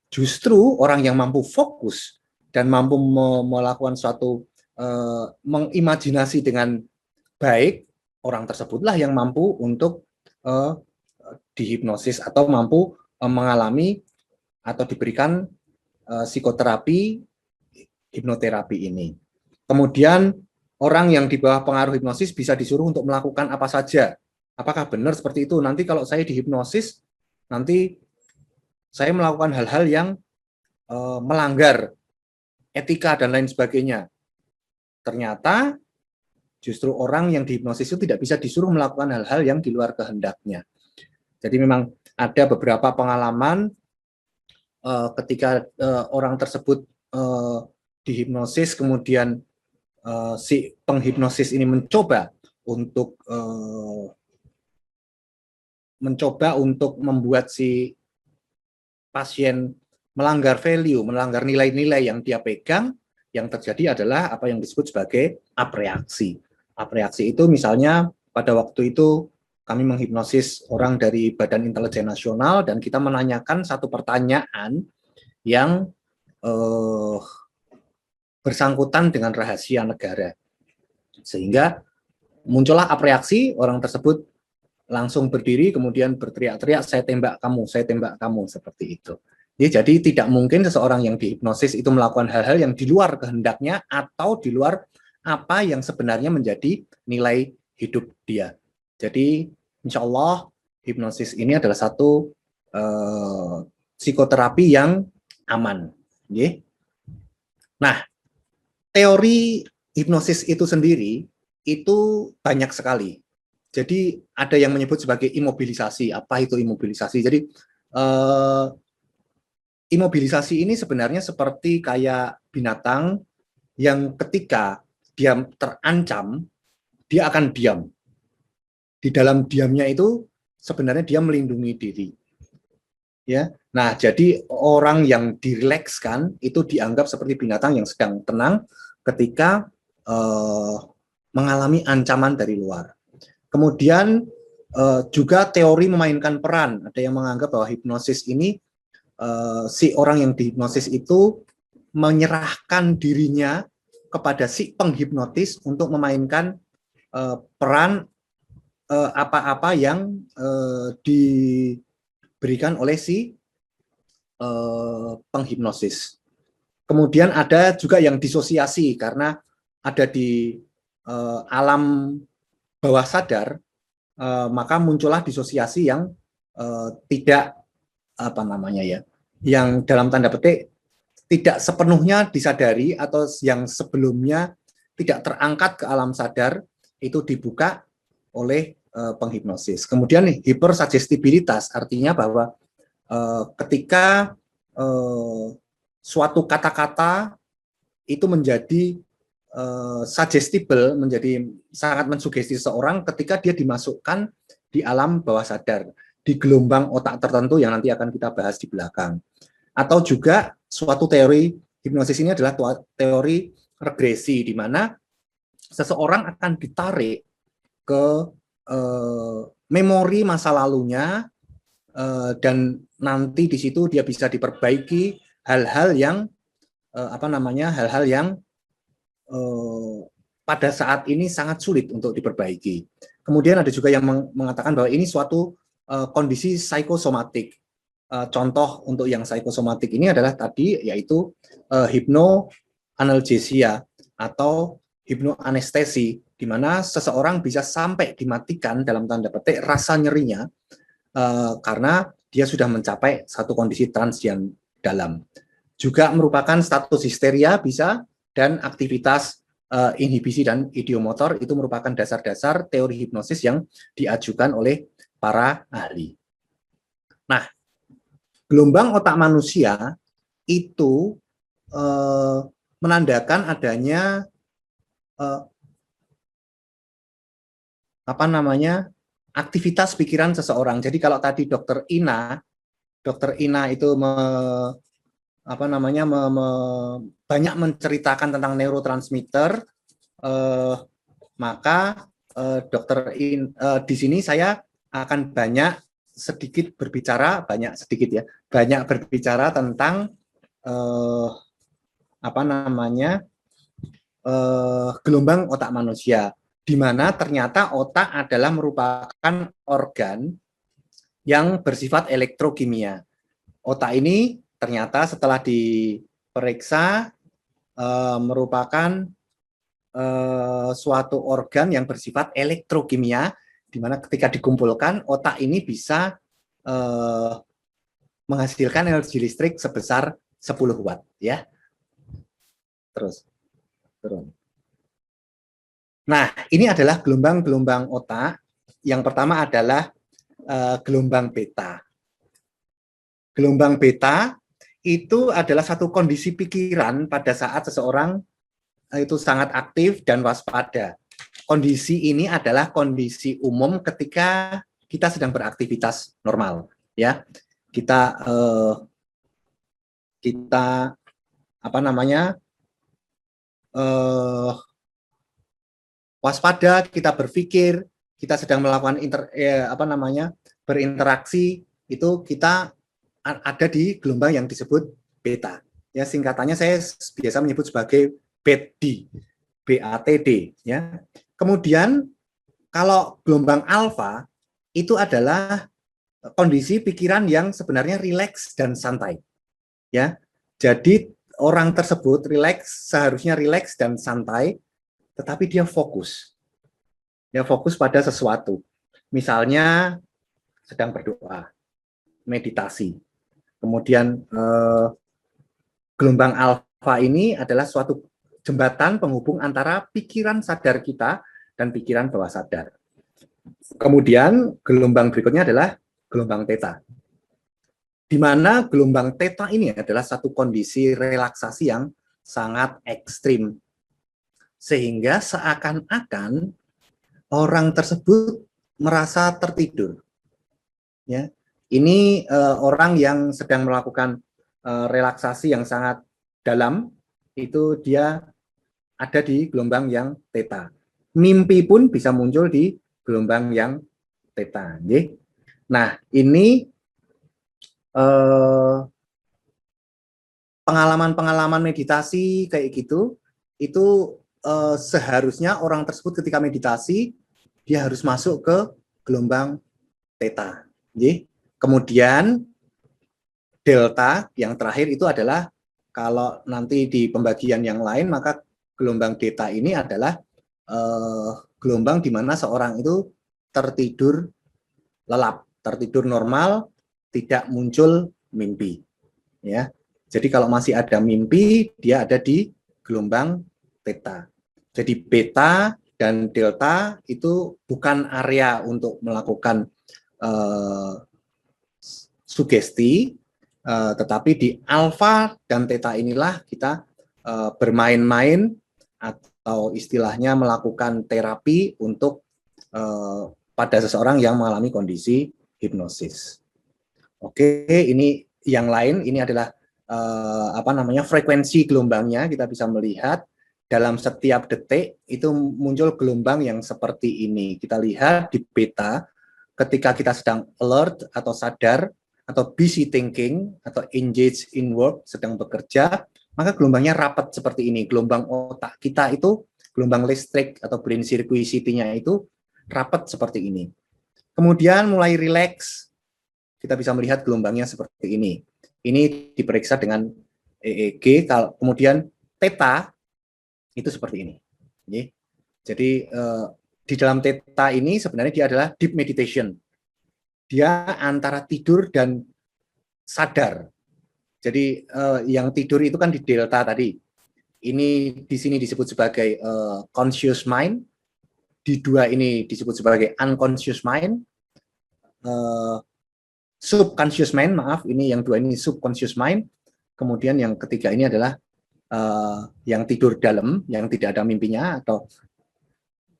justru orang yang mampu fokus dan mampu melakukan suatu mengimajinasi dengan baik, orang tersebutlah yang mampu untuk dihipnosis atau mampu mengalami atau diberikan psikoterapi hipnoterapi ini. Kemudian orang yang di bawah pengaruh hipnosis bisa disuruh untuk melakukan apa saja. Apakah benar seperti itu? Nanti kalau saya dihipnosis, nanti saya melakukan hal-hal yang melanggar etika dan lain sebagainya. Ternyata justru orang yang dihipnosis itu tidak bisa disuruh melakukan hal-hal yang di luar kehendaknya. Jadi memang ada beberapa pengalaman ketika orang tersebut dihipnosis, kemudian si penghipnosis ini mencoba untuk membuat si pasien melanggar value, melanggar nilai-nilai yang dia pegang. Yang terjadi adalah apa yang disebut sebagai apreaksi. Apreaksi itu misalnya pada waktu itu kami menghipnosis orang dari Badan Intelijen Nasional dan kita menanyakan satu pertanyaan yang bersangkutan dengan rahasia negara. Sehingga muncullah apreaksi, orang tersebut langsung berdiri kemudian berteriak-teriak, saya tembak kamu, seperti itu. Ya, jadi tidak mungkin seseorang yang dihipnosis itu melakukan hal-hal yang di luar kehendaknya atau di luar apa yang sebenarnya menjadi nilai hidup dia. Jadi insya Allah hipnosis ini adalah satu psikoterapi yang aman. Ya. Nah, teori hipnosis itu sendiri itu banyak sekali. Jadi ada yang menyebut sebagai imobilisasi. Apa itu imobilisasi? Jadi imobilisasi ini sebenarnya seperti kayak binatang yang ketika dia terancam, dia akan diam. Di dalam diamnya itu sebenarnya dia melindungi diri. Ya. Nah, jadi orang yang dirilekskan itu dianggap seperti binatang yang sedang tenang ketika mengalami ancaman dari luar. Kemudian juga teori memainkan peran. Ada yang menganggap bahwa hipnosis ini si orang yang dihipnosis itu menyerahkan dirinya kepada si penghipnotis untuk memainkan peran apa-apa yang diberikan oleh si penghipnosis. Kemudian ada juga yang disosiasi karena ada di alam bawah sadar, maka muncullah disosiasi yang tidak yang dalam tanda petik tidak sepenuhnya disadari atau yang sebelumnya tidak terangkat ke alam sadar itu dibuka oleh penghipnosis. Kemudian hipersugestibilitas artinya bahwa ketika suatu kata-kata itu menjadi suggestible, menjadi sangat mensugesti seseorang ketika dia dimasukkan di alam bawah sadar, di gelombang otak tertentu yang nanti akan kita bahas di belakang. Atau juga suatu teori hipnosis ini adalah teori regresi, di mana seseorang akan ditarik ke memori masa lalunya, dan nanti di situ dia bisa diperbaiki hal-hal yang hal-hal yang pada saat ini sangat sulit untuk diperbaiki. Kemudian ada juga yang mengatakan bahwa ini suatu kondisi psikosomatik. Contoh untuk yang psikosomatik ini adalah tadi, yaitu hipnoanalgesia atau hipnoanestesi, di mana seseorang bisa sampai dimatikan dalam tanda petik rasa nyerinya karena dia sudah mencapai satu kondisi trans yang dalam. Juga merupakan status histeria bisa, dan aktivitas inhibisi dan idiomotor itu merupakan dasar-dasar teori hipnosis yang diajukan oleh para ahli. Nah, gelombang otak manusia itu menandakan adanya aktivitas pikiran seseorang. Jadi kalau tadi Dokter Ina itu banyak menceritakan tentang neurotransmitter, maka di sini saya akan banyak berbicara tentang gelombang otak manusia, di mana ternyata otak adalah merupakan organ yang bersifat elektrokimia. Otak ini ternyata setelah diperiksa merupakan suatu organ yang bersifat elektrokimia, di mana ketika dikumpulkan, otak ini bisa menghasilkan energi listrik sebesar 10 watt, ya. Terus. Nah, ini adalah gelombang-gelombang otak. Yang pertama adalah gelombang beta. Gelombang beta itu adalah satu kondisi pikiran pada saat seseorang itu sangat aktif dan waspada. Kondisi ini adalah kondisi umum ketika kita sedang beraktivitas normal, ya. Kita waspada, kita berpikir, kita sedang melakukan berinteraksi, itu kita ada di gelombang yang disebut beta. Ya, singkatannya saya biasa menyebut sebagai BATD, BATD, ya. Kemudian kalau gelombang alfa itu adalah kondisi pikiran yang sebenarnya rileks dan santai, ya. Jadi orang tersebut seharusnya rileks dan santai, tetapi dia fokus. Dia fokus pada sesuatu. Misalnya sedang berdoa, meditasi. Kemudian gelombang alfa ini adalah suatu jembatan penghubung antara pikiran sadar kita dan pikiran bawah sadar. Kemudian gelombang berikutnya adalah gelombang theta, di mana gelombang theta ini adalah satu kondisi relaksasi yang sangat ekstrim, sehingga seakan-akan orang tersebut merasa tertidur. Ya, ini orang yang sedang melakukan relaksasi yang sangat dalam, itu dia ada di gelombang yang theta. Mimpi pun bisa muncul di gelombang yang theta. Nah, ini pengalaman-pengalaman meditasi kayak gitu, itu seharusnya orang tersebut ketika meditasi dia harus masuk ke gelombang theta. Kemudian delta yang terakhir itu adalah, kalau nanti di pembagian yang lain, maka gelombang delta ini adalah gelombang di mana seorang itu tertidur lelap, tertidur normal, tidak muncul mimpi. Ya, jadi kalau masih ada mimpi, dia ada di gelombang theta. Jadi beta dan delta itu bukan area untuk melakukan sugesti, tetapi di alfa dan theta inilah kita bermain-main atau istilahnya melakukan terapi untuk pada seseorang yang mengalami kondisi hipnosis. Oke, ini yang lain, ini adalah frekuensi gelombangnya, kita bisa melihat dalam setiap detik itu muncul gelombang yang seperti ini. Kita lihat di beta, ketika kita sedang alert atau sadar, atau busy thinking, atau engaged in work, sedang bekerja, maka gelombangnya rapat seperti ini. Gelombang otak kita itu, gelombang listrik atau brain circuitity-nya itu rapat seperti ini. Kemudian mulai rileks, kita bisa melihat gelombangnya seperti ini. Ini diperiksa dengan EEG, kemudian theta itu seperti ini. Jadi di dalam theta ini sebenarnya dia adalah deep meditation. Dia antara tidur dan sadar. Jadi yang tidur itu kan di delta tadi. Ini di sini disebut sebagai conscious mind. Di dua ini disebut sebagai unconscious mind. Subconscious mind, maaf, ini yang dua ini subconscious mind. Kemudian yang ketiga ini adalah yang tidur dalam, yang tidak ada mimpinya, atau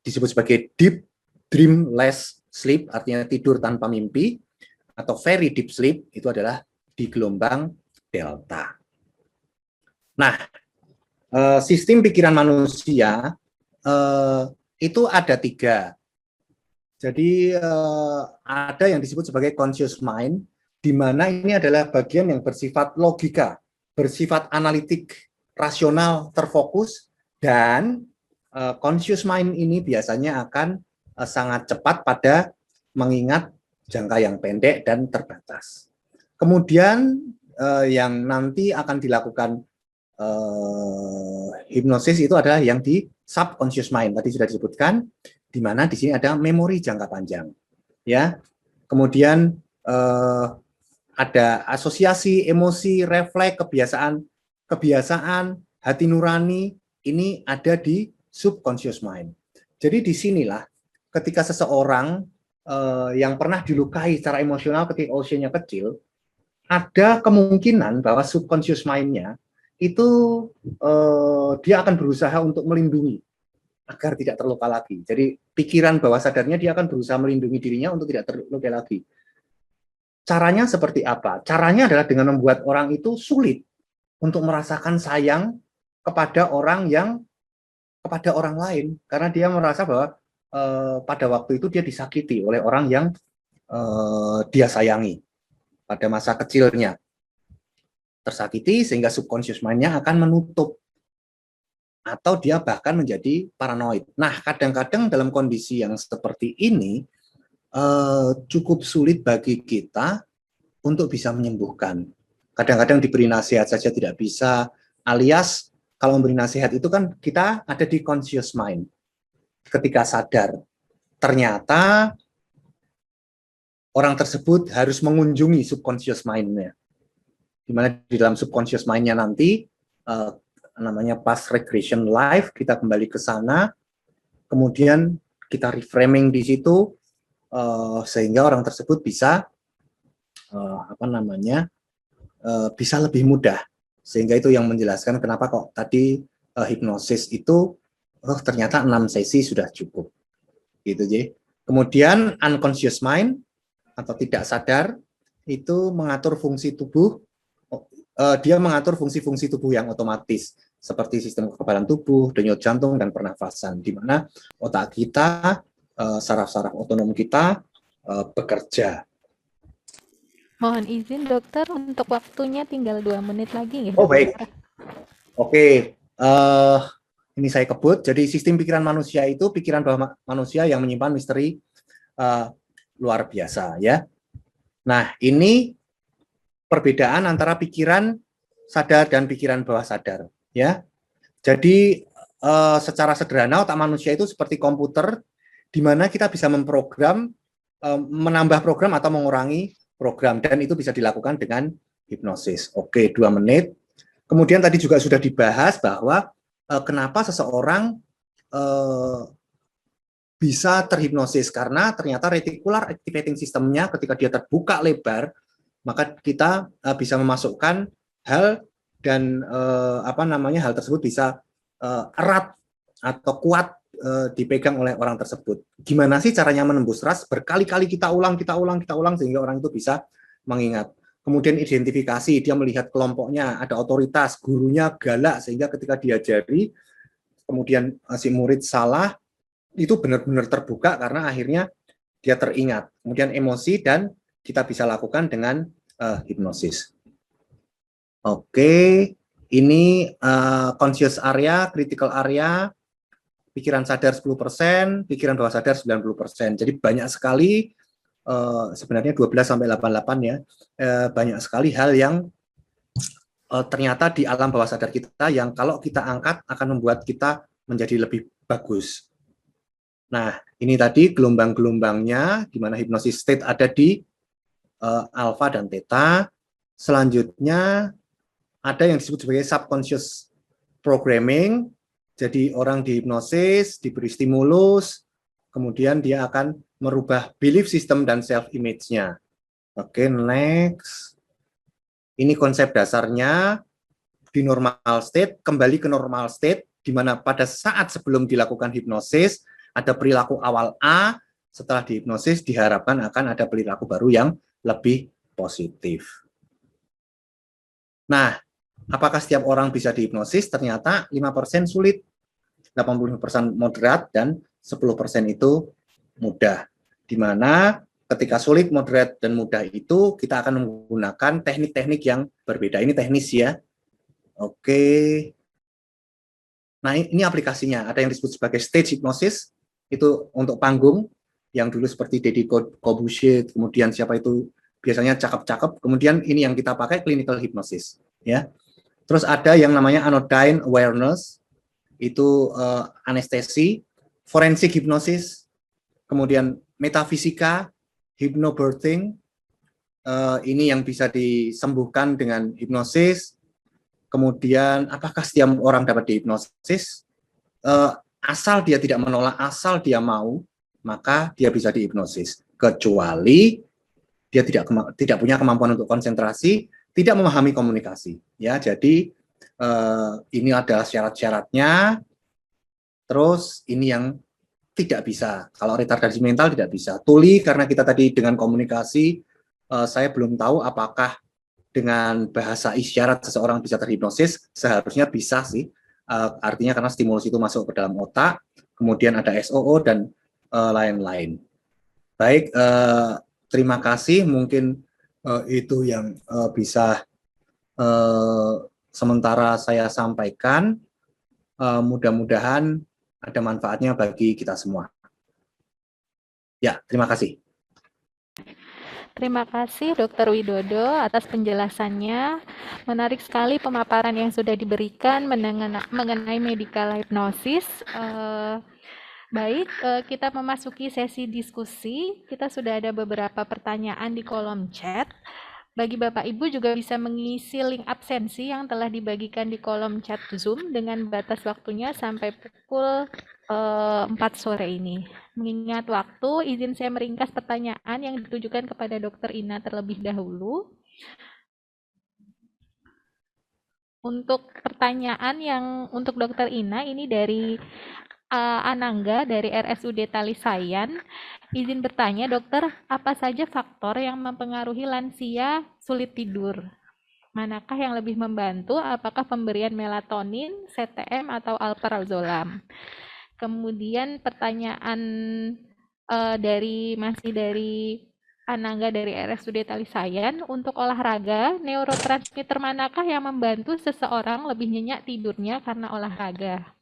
disebut sebagai deep dreamless sleep, artinya tidur tanpa mimpi, atau very deep sleep, itu adalah di gelombang delta. Nah, sistem pikiran manusia itu ada 3. Jadi ada yang disebut sebagai conscious mind, di mana ini adalah bagian yang bersifat logika, bersifat analitik, rasional, terfokus, dan conscious mind ini biasanya akan sangat cepat pada mengingat jangka yang pendek dan terbatas. Kemudian yang nanti akan dilakukan hipnosis itu adalah yang di subconscious mind, tadi sudah disebutkan, di mana di sini ada memori jangka panjang, ya. Kemudian ada asosiasi, emosi, refleks, kebiasaan, hati nurani, ini ada di subconscious mind. Jadi disinilah ketika seseorang yang pernah dilukai secara emosional ketika usianya kecil, ada kemungkinan bahwa subconscious mind-nya itu dia akan berusaha untuk melindungi agar tidak terluka lagi. Jadi pikiran bawah sadarnya dia akan berusaha melindungi dirinya untuk tidak terluka lagi. Caranya seperti apa? Caranya adalah dengan membuat orang itu sulit untuk merasakan sayang kepada orang lain, karena dia merasa bahwa pada waktu itu dia disakiti oleh orang yang dia sayangi pada masa kecilnya, tersakiti, sehingga subconscious mind-nya akan menutup atau dia bahkan menjadi paranoid. Nah, kadang-kadang dalam kondisi yang seperti ini cukup sulit bagi kita untuk bisa menyembuhkan. Kadang-kadang diberi nasihat saja tidak bisa, alias kalau memberi nasihat itu kan kita ada di conscious mind. Ketika sadar, ternyata orang tersebut harus mengunjungi subconscious mind-nya. Di mana di dalam subconscious mind-nya nanti namanya past regression life, kita kembali ke sana, kemudian kita reframing di situ sehingga orang tersebut bisa bisa lebih mudah. Sehingga itu yang menjelaskan kenapa kok tadi hipnosis itu ternyata 6 sesi sudah cukup. Gitu, J. Kemudian unconscious mind atau tidak sadar itu mengatur fungsi tubuh. Dia mengatur fungsi-fungsi tubuh yang otomatis seperti sistem kekebalan tubuh, denyut jantung, dan pernafasan, di mana otak kita, saraf-saraf otonom kita bekerja. Mohon izin dokter, untuk waktunya tinggal 2 menit lagi ya. Oh baik, oke. Ini saya kebut. Jadi sistem pikiran manusia itu pikiran bahwa manusia yang menyimpan misteri luar biasa, ya. Nah, ini perbedaan antara pikiran sadar dan pikiran bawah sadar, ya. Jadi secara sederhana otak manusia itu seperti komputer di mana kita bisa memprogram, menambah program atau mengurangi program, dan itu bisa dilakukan dengan hipnosis. Oke, 2 menit. Kemudian tadi juga sudah dibahas bahwa kenapa seseorang bisa terhipnosis, karena ternyata reticular activating system-nya ketika dia terbuka lebar, maka kita bisa memasukkan hal dan hal tersebut bisa erat atau kuat dipegang oleh orang tersebut. Gimana sih caranya menembus ras? Berkali-kali kita ulang sehingga orang itu bisa mengingat. Kemudian identifikasi, dia melihat kelompoknya, ada otoritas, gurunya galak, sehingga ketika diajari, kemudian si murid salah, itu benar-benar terbuka karena akhirnya dia teringat. Kemudian emosi, dan kita bisa lakukan dengan hipnosis. Oke, ini conscious area, critical area, pikiran sadar 10%, pikiran bawah sadar 90%. Jadi banyak sekali, sebenarnya 12-88 ya, banyak sekali hal yang ternyata di alam bawah sadar kita yang kalau kita angkat akan membuat kita menjadi lebih bagus. Nah, ini tadi gelombang-gelombangnya, di mana hipnosis state ada di alpha dan theta. Selanjutnya ada yang disebut sebagai subconscious programming. Jadi orang dihipnosis, diberi stimulus, kemudian dia akan merubah belief system dan self-image-nya. Oke, next. Ini konsep dasarnya di normal state, kembali ke normal state, di mana pada saat sebelum dilakukan hipnosis, ada perilaku awal A, setelah dihipnosis diharapkan akan ada perilaku baru yang lebih positif. Nah, apakah setiap orang bisa dihipnosis? Ternyata 5% sulit, 80% moderat, dan 10% itu mudah. Di mana ketika sulit, moderat, dan mudah itu kita akan menggunakan teknik-teknik yang berbeda. Ini teknis ya. Oke. Nah, ini aplikasinya. Ada yang disebut sebagai stage hypnosis, itu untuk panggung, yang dulu seperti Deddy Corbusier, kemudian siapa itu biasanya cakep-cakep, kemudian ini yang kita pakai clinical hypnosis. Ya. Terus ada yang namanya anodyne awareness, itu anestesi, forensik hipnosis, kemudian metafisika, hypnobirthing, ini yang bisa disembuhkan dengan hipnosis. Kemudian apakah setiap orang dapat dihipnosis? Asal dia tidak menolak, asal dia mau, maka dia bisa dihipnosis. Kecuali dia tidak punya kemampuan untuk konsentrasi, tidak memahami komunikasi. Ya, jadi ini adalah syarat-syaratnya. Terus ini yang tidak bisa. Kalau retardasi mental tidak bisa. Tuli karena kita tadi dengan komunikasi, saya belum tahu apakah dengan bahasa isyarat seseorang bisa terhipnosis. Seharusnya bisa sih. Artinya karena stimulus itu masuk ke dalam otak, kemudian ada SOO dan lain-lain. Baik, terima kasih. Mungkin itu yang bisa sementara saya sampaikan. Mudah-mudahan ada manfaatnya bagi kita semua. Ya, terima kasih. Terima kasih Dr. Widodo atas penjelasannya. Menarik sekali pemaparan yang sudah diberikan mengenai medical hypnosis. Baik, kita memasuki sesi diskusi. Kita sudah ada beberapa pertanyaan di kolom chat. Bagi Bapak Ibu juga bisa mengisi link absensi yang telah dibagikan di kolom chat Zoom dengan batas waktunya sampai pukul 4 sore ini. Mengingat waktu, izin saya meringkas pertanyaan yang ditujukan kepada Dr. Ina terlebih dahulu. Untuk pertanyaan yang untuk Dr. Ina ini dari Anangga dari RSUD Talisayan. Izin bertanya, dokter, apa saja faktor yang mempengaruhi lansia sulit tidur? Manakah yang lebih membantu? Apakah pemberian melatonin, CTM, atau alprazolam? Kemudian pertanyaan masih dari Anangga dari RSUD Talisayan, untuk olahraga, neurotransmitter manakah yang membantu seseorang lebih nyenyak tidurnya karena olahraga?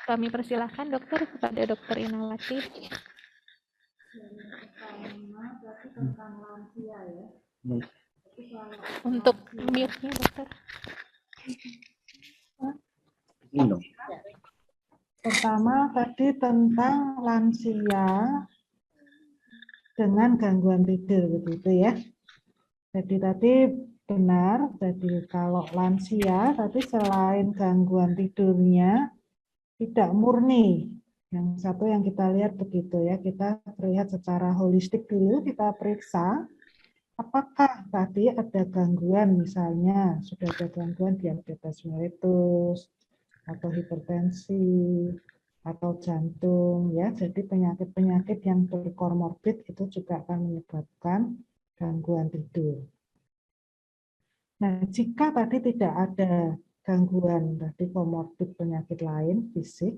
Kami persilahkan dokter kepada Dr. Inawati. Untuk mute-nya dokter. Pertama tadi tentang lansia dengan gangguan tidur begitu ya. Jadi tadi benar, jadi kalau lansia tadi selain gangguan tidurnya tidak murni. Yang satu yang kita lihat begitu ya, kita lihat secara holistik dulu, kita periksa apakah tadi ada gangguan, misalnya sudah ada gangguan diabetes mellitus atau hipertensi atau jantung ya. Jadi penyakit-penyakit yang berkomorbid itu juga akan menyebabkan gangguan tidur. Nah, jika tadi tidak ada gangguan tadi komorbid penyakit lain fisik,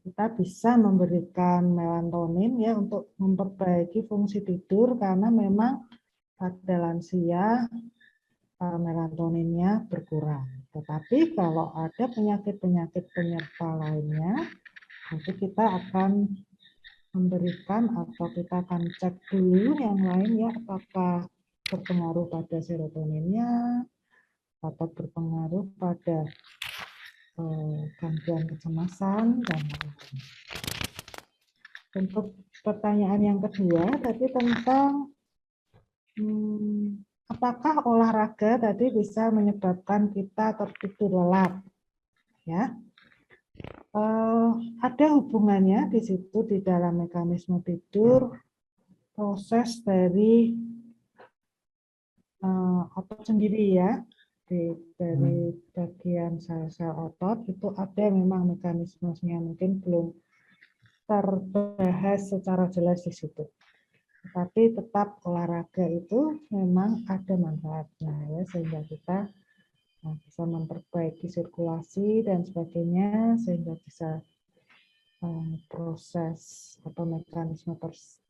kita bisa memberikan melatonin ya untuk memperbaiki fungsi tidur karena memang pada lansia melatoninnya berkurang. Tetapi kalau ada penyakit-penyakit penyerta lainnya, nanti kita akan memberikan atau kita akan cek dulu yang lain ya, apakah berpengaruh pada serotoninnya atau berpengaruh pada gangguan kecemasan dan lain-lain. Untuk pertanyaan yang kedua tadi tentang apakah olahraga tadi bisa menyebabkan kita tertidur lelap? Ya, ada hubungannya di situ di dalam mekanisme tidur, proses dari otot sendiri ya, dari bagian sel-sel otot itu ada memang mekanismenya, mungkin belum terbahas secara jelas di situ. Tapi tetap olahraga itu memang ada manfaatnya ya, sehingga kita bisa memperbaiki sirkulasi dan sebagainya, sehingga bisa proses atau mekanisme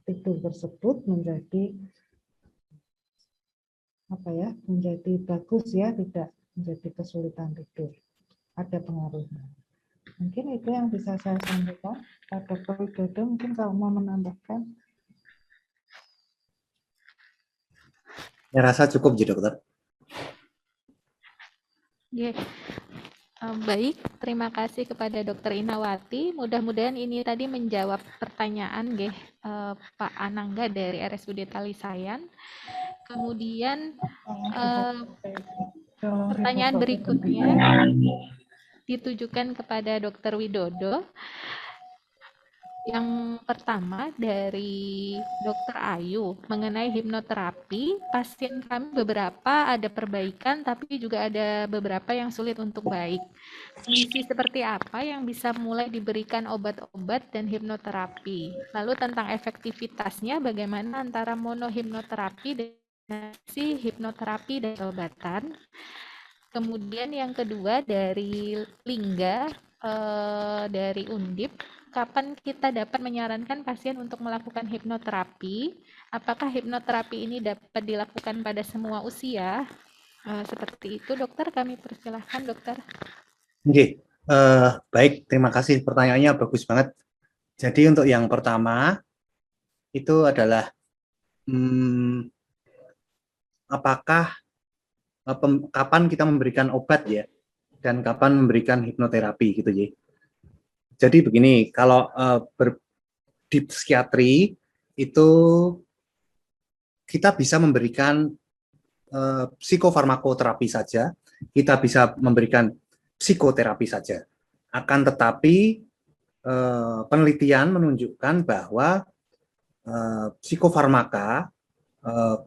tidur tersebut menjadi menjadi bagus ya, tidak menjadi kesulitan tidur. Ada pengaruhnya. Mungkin itu yang bisa saya sampaikan. Pak Dr. Widodo mungkin kalau mau menambahkan. Saya rasa cukup, jadi dokter. Baik, terima kasih kepada Dr. Inawati. Mudah-mudahan ini tadi menjawab pertanyaan Pak Anangga dari RSUD Talisayan. Kemudian pertanyaan berikutnya ditujukan kepada Dr. Widodo. Yang pertama dari Dr. Ayu mengenai hipnoterapi, pasien kami beberapa ada perbaikan tapi juga ada beberapa yang sulit untuk baik. Kondisi seperti apa yang bisa mulai diberikan obat-obat dan hipnoterapi? Lalu tentang efektivitasnya bagaimana antara monohipnoterapi dan hipnoterapi dan obatan? Kemudian yang kedua dari Lingga dari Undip, kapan kita dapat menyarankan pasien untuk melakukan hipnoterapi? Apakah hipnoterapi ini dapat dilakukan pada semua usia? Seperti itu, dokter. Kami persilahkan, dokter. Oke, baik. Terima kasih. Pertanyaannya bagus banget. Jadi untuk yang pertama itu adalah apakah kapan kita memberikan obat ya, dan kapan memberikan hipnoterapi gitu ya. Jadi begini, kalau di psikiatri itu kita bisa memberikan psikofarmakoterapi saja, kita bisa memberikan psikoterapi saja. Akan tetapi penelitian menunjukkan bahwa psikofarmaka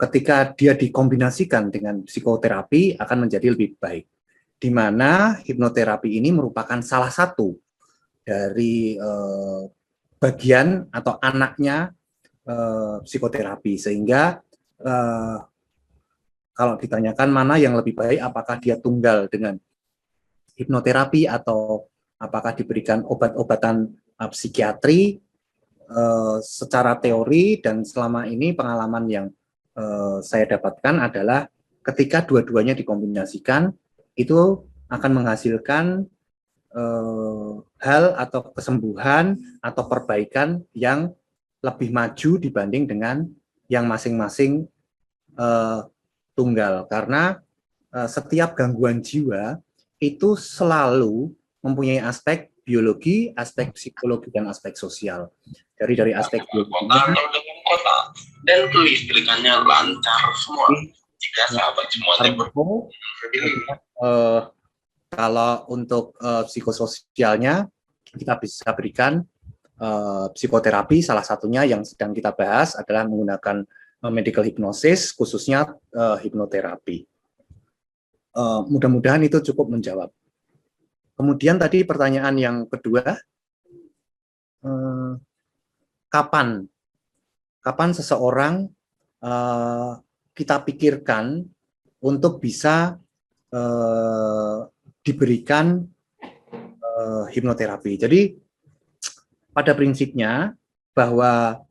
ketika dia dikombinasikan dengan psikoterapi akan menjadi lebih baik. Di mana hipnoterapi ini merupakan salah satu dari bagian atau anaknya psikoterapi, sehingga kalau ditanyakan mana yang lebih baik, apakah dia tunggal dengan hipnoterapi atau apakah diberikan obat-obatan psikiatri, secara teori dan selama ini pengalaman yang saya dapatkan adalah ketika dua-duanya dikombinasikan itu akan menghasilkan hal atau kesembuhan atau perbaikan yang lebih maju dibanding dengan yang masing-masing tunggal, karena setiap gangguan jiwa itu selalu mempunyai aspek biologi, aspek psikologi, dan aspek sosial. Dari aspek biologinya dan kelistrikannya lancar semua. Jika sahabat semuanya kalau untuk psikososialnya kita bisa berikan psikoterapi. Salah satunya yang sedang kita bahas adalah menggunakan medical hypnosis, khususnya hipnoterapi. Mudah-mudahan itu cukup menjawab. Kemudian tadi pertanyaan yang kedua, kapan seseorang kita pikirkan untuk bisa diberikan hipnoterapi. Jadi pada prinsipnya bahwa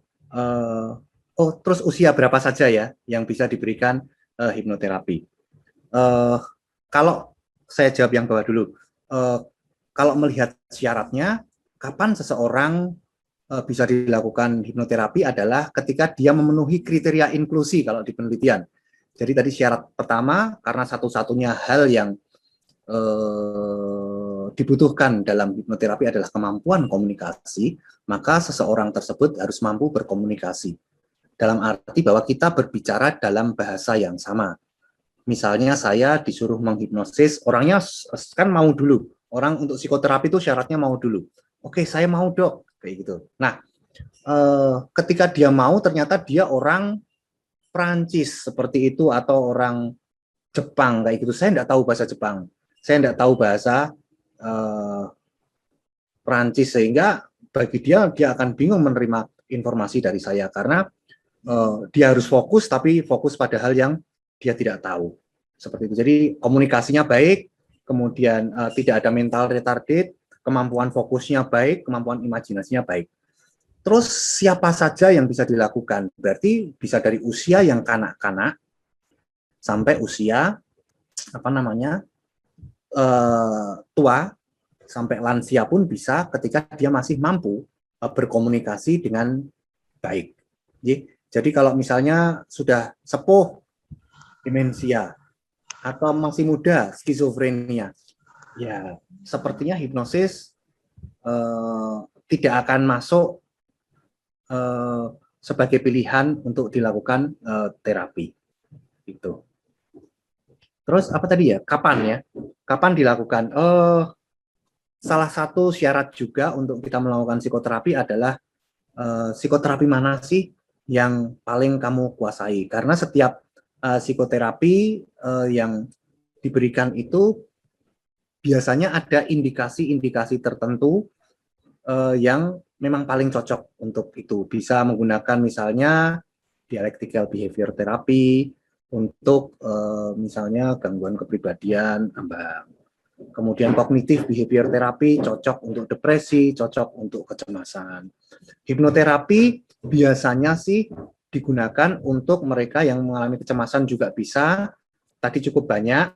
terus usia berapa saja ya yang bisa diberikan hipnoterapi. Kalau saya jawab yang bawah dulu, kalau melihat syaratnya, kapan seseorang bisa dilakukan hipnoterapi adalah ketika dia memenuhi kriteria inklusi kalau di penelitian. Jadi tadi syarat pertama, karena satu-satunya hal yang dibutuhkan dalam hipnoterapi adalah kemampuan komunikasi, maka seseorang tersebut harus mampu berkomunikasi. Dalam arti bahwa kita berbicara dalam bahasa yang sama. Misalnya saya disuruh menghipnosis, orangnya kan mau dulu. Orang untuk psikoterapi itu syaratnya mau dulu. Oke, saya mau dok, kayak gitu. Nah, ketika dia mau, ternyata dia orang Prancis seperti itu atau orang Jepang kayak gitu. Saya tidak tahu bahasa Jepang, saya tidak tahu bahasa Prancis, sehingga bagi dia akan bingung menerima informasi dari saya karena dia harus fokus, tapi fokus pada hal yang dia tidak tahu. Seperti itu. Jadi komunikasinya baik, kemudian tidak ada mental retarded, kemampuan fokusnya baik, kemampuan imajinasinya baik. Terus siapa saja yang bisa dilakukan? Berarti bisa dari usia yang kanak-kanak sampai usia tua, sampai lansia pun bisa ketika dia masih mampu berkomunikasi dengan baik. Jadi kalau misalnya sudah sepuh, demensia, atau masih muda, skizofrenia, ya sepertinya hipnosis tidak akan masuk sebagai pilihan untuk dilakukan terapi. Itu. Terus apa tadi ya? Kapan ya? Kapan dilakukan? Salah satu syarat juga untuk kita melakukan psikoterapi adalah psikoterapi mana sih yang paling kamu kuasai? Karena setiap psikoterapi yang diberikan itu biasanya ada indikasi-indikasi tertentu yang memang paling cocok untuk itu. Bisa menggunakan misalnya dialectical behavior therapy untuk misalnya gangguan kepribadian ambang. Kemudian kognitif behavior therapy cocok untuk depresi, cocok untuk kecemasan. Hipnoterapi biasanya sih digunakan untuk mereka yang mengalami kecemasan juga bisa. Tadi cukup banyak.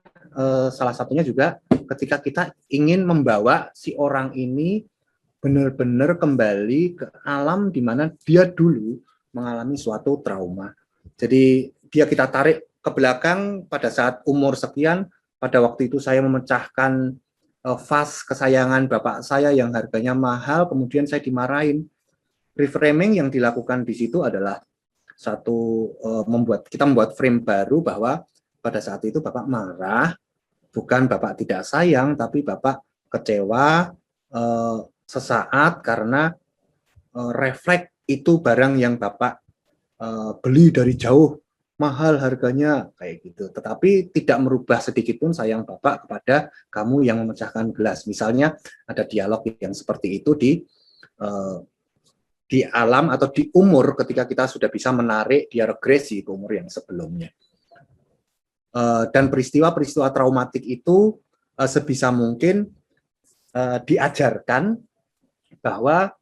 Salah satunya juga ketika kita ingin membawa si orang ini benar-benar kembali ke alam di mana dia dulu mengalami suatu trauma. Jadi dia kita tarik ke belakang pada saat umur sekian, pada waktu itu saya memecahkan vas kesayangan bapak saya yang harganya mahal, kemudian saya dimarahin. Reframing yang dilakukan di situ adalah kita membuat frame baru bahwa pada saat itu bapak marah, bukan bapak tidak sayang, tapi bapak kecewa sesaat karena refleks itu barang yang bapak beli dari jauh, mahal harganya kayak gitu. Tetapi tidak merubah sedikit pun sayang bapak kepada kamu yang memecahkan gelas. Misalnya ada dialog yang seperti itu di alam atau di umur ketika kita sudah bisa menarik dia regresi ke umur yang sebelumnya. Dan peristiwa-peristiwa traumatik itu sebisa mungkin diajarkan bahwa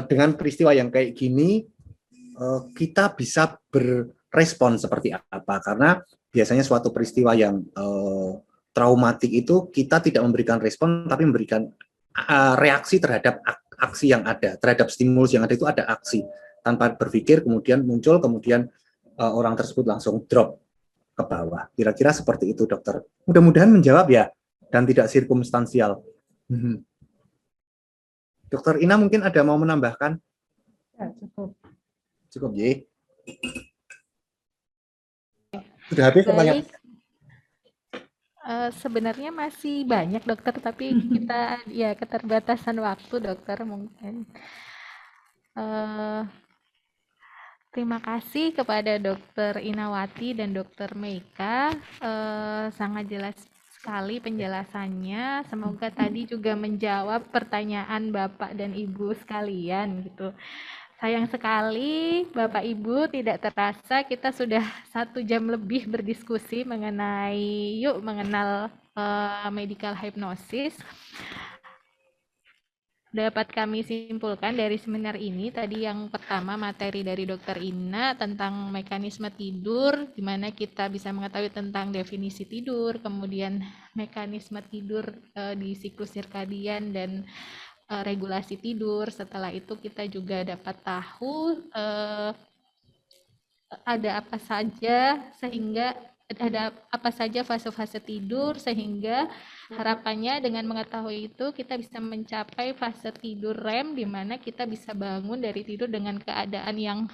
dengan peristiwa yang kayak gini kita bisa berrespon seperti apa, karena biasanya suatu peristiwa yang traumatik itu kita tidak memberikan respon tapi memberikan reaksi terhadap aksi yang ada, terhadap stimulus yang ada itu ada aksi, tanpa berpikir kemudian muncul, kemudian orang tersebut langsung drop ke bawah. Kira-kira seperti itu dokter. Mudah-mudahan menjawab ya dan tidak sirkumstansial. Dokter Ina mungkin ada mau menambahkan? Ya, cukup. Cukup, Ji. Sudah habis pertanyaan? Sebenarnya masih banyak dokter, tapi kita ya keterbatasan waktu dokter mungkin. Terima kasih kepada Dokter Inawati dan Dokter Meika, sangat jelas sekali penjelasannya. Semoga tadi juga menjawab pertanyaan Bapak dan Ibu sekalian gitu. Sayang sekali, Bapak Ibu, tidak terasa kita sudah 1 jam lebih berdiskusi mengenai yuk mengenal medical hypnosis. Dapat kami simpulkan dari seminar ini, tadi yang pertama materi dari Dr. Ina tentang mekanisme tidur, di mana kita bisa mengetahui tentang definisi tidur, kemudian mekanisme tidur di siklus sirkadian dan regulasi tidur. Setelah itu kita juga dapat tahu ada apa saja sehingga ada apa saja fase-fase tidur sehingga harapannya dengan mengetahui itu kita bisa mencapai fase tidur REM di mana kita bisa bangun dari tidur dengan keadaan yang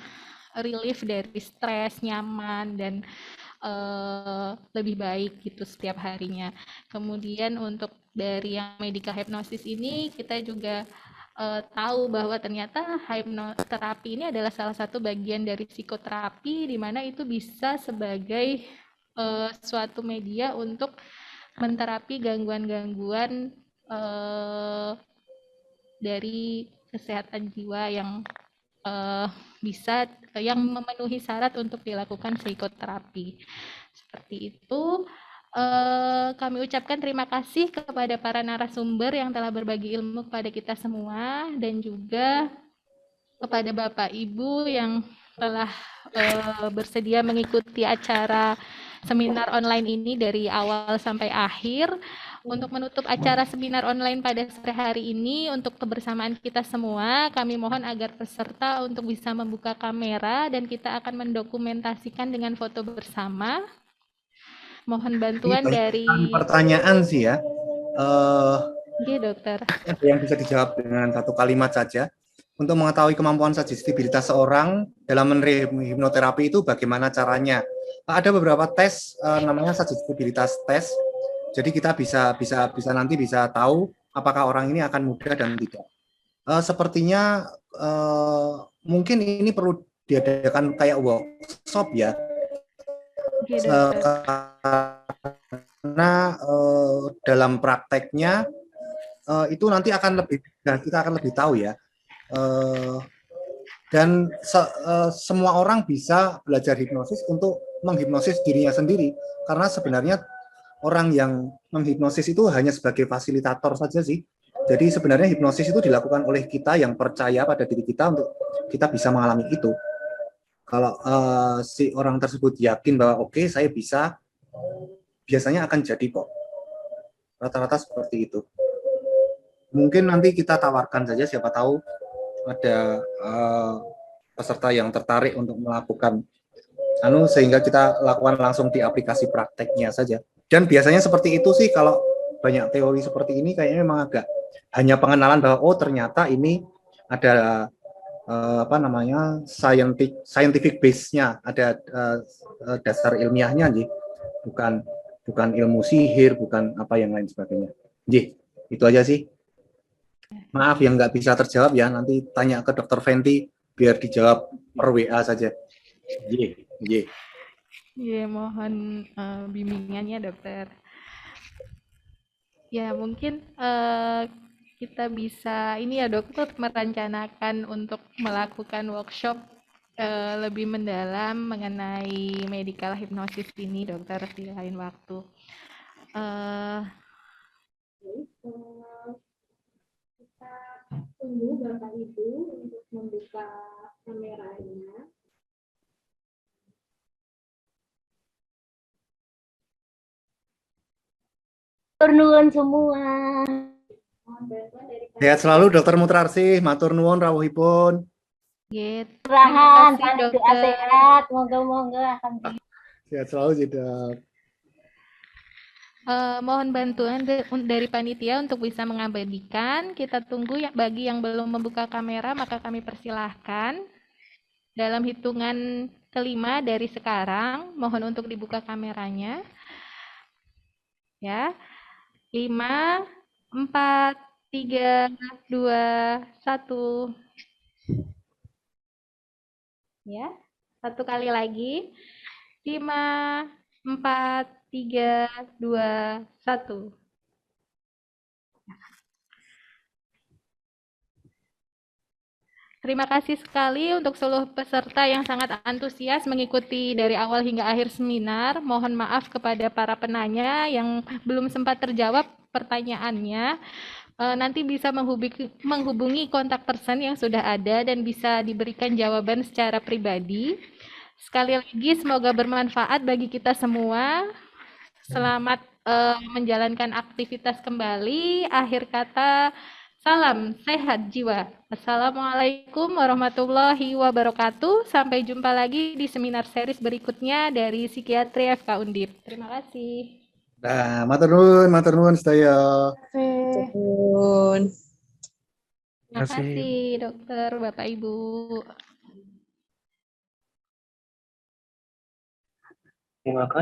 relief dari stres, nyaman dan lebih baik gitu setiap harinya. Kemudian untuk dari yang medical hypnosis ini kita juga tahu bahwa ternyata hipnoterapi ini adalah salah satu bagian dari psikoterapi di mana itu bisa sebagai suatu media untuk menterapi gangguan-gangguan dari kesehatan jiwa yang bisa yang memenuhi syarat untuk dilakukan psikoterapi. Seperti itu. Kami ucapkan terima kasih kepada para narasumber yang telah berbagi ilmu kepada kita semua dan juga kepada Bapak Ibu yang telah bersedia mengikuti acara seminar online ini dari awal sampai akhir. Untuk menutup acara seminar online pada sore hari ini, untuk kebersamaan kita semua, kami mohon agar peserta untuk bisa membuka kamera dan kita akan mendokumentasikan dengan foto bersama. Mohon bantuan dari pertanyaan sih ya. Oke, dokter. Ada yang bisa dijawab dengan 1 kalimat saja. Untuk mengetahui kemampuan suggestibilitas seorang dalam menerima hipnoterapi itu bagaimana caranya? Ada beberapa tes namanya suggestibilitas tes. Jadi kita bisa nanti bisa tahu apakah orang ini akan mudah dan tidak. Sepertinya mungkin ini perlu diadakan kayak workshop ya. Oke, dokter. Karena dalam prakteknya itu nanti akan kita akan lebih tahu ya. Dan semua orang bisa belajar hipnosis untuk menghipnosis dirinya sendiri, karena sebenarnya orang yang menghipnosis itu hanya sebagai fasilitator saja sih. Jadi sebenarnya hipnosis itu dilakukan oleh kita yang percaya pada diri kita untuk kita bisa mengalami itu. Kalau si orang tersebut yakin bahwa oke, saya bisa, biasanya akan jadi kok. Rata-rata seperti itu. Mungkin nanti kita tawarkan saja, siapa tahu ada peserta yang tertarik untuk melakukan sehingga kita lakukan langsung di aplikasi prakteknya saja. Dan biasanya seperti itu sih, kalau banyak teori seperti ini kayaknya memang agak hanya pengenalan bahwa oh ternyata ini ada scientific base-nya, ada dasar ilmiahnya nih, bukan ilmu sihir, bukan apa yang lain sebagainya. Itu aja sih. Maaf yang nggak bisa terjawab ya, nanti tanya ke Dokter Fenty biar dijawab per WA saja. Mohon bimbingannya, dokter. Ya, mungkin kita bisa ini ya, dokter, merencanakan untuk melakukan workshop lebih mendalam mengenai medical hypnosis ini, dokter, di lain waktu. Kita tunggu Bapak Ibu untuk membuka kameranya. Matur nuwun semua. Sehat selalu Dokter Mutrarsih, matur nuwun rawuhipun. Rahan, sehat, moga-moga akan sehat selalu Dok. Mohon bantuan dari panitia untuk bisa mengabadikan. Kita tunggu ya, bagi yang belum membuka kamera maka kami persilahkan. Dalam hitungan kelima dari sekarang, mohon untuk dibuka kameranya. Ya. 5, 4, 3, 2, 1. Ya. 1 kali lagi. 5, 4, 3, 2, 1. Terima kasih sekali untuk seluruh peserta yang sangat antusias mengikuti dari awal hingga akhir seminar. Mohon maaf kepada para penanya yang belum sempat terjawab pertanyaannya. Nanti bisa menghubungi kontak person yang sudah ada dan bisa diberikan jawaban secara pribadi. Sekali lagi, semoga bermanfaat bagi kita semua. Selamat menjalankan aktivitas kembali. Akhir kata, salam sehat jiwa. Assalamualaikum warahmatullahi wabarakatuh. Sampai jumpa lagi di seminar series berikutnya dari Psikiatri FK Undip. Terima kasih. Nah, matur nuwun sedaya. Terima kasih. Terima kasih, dokter, Bapak, Ibu. Terima kasih.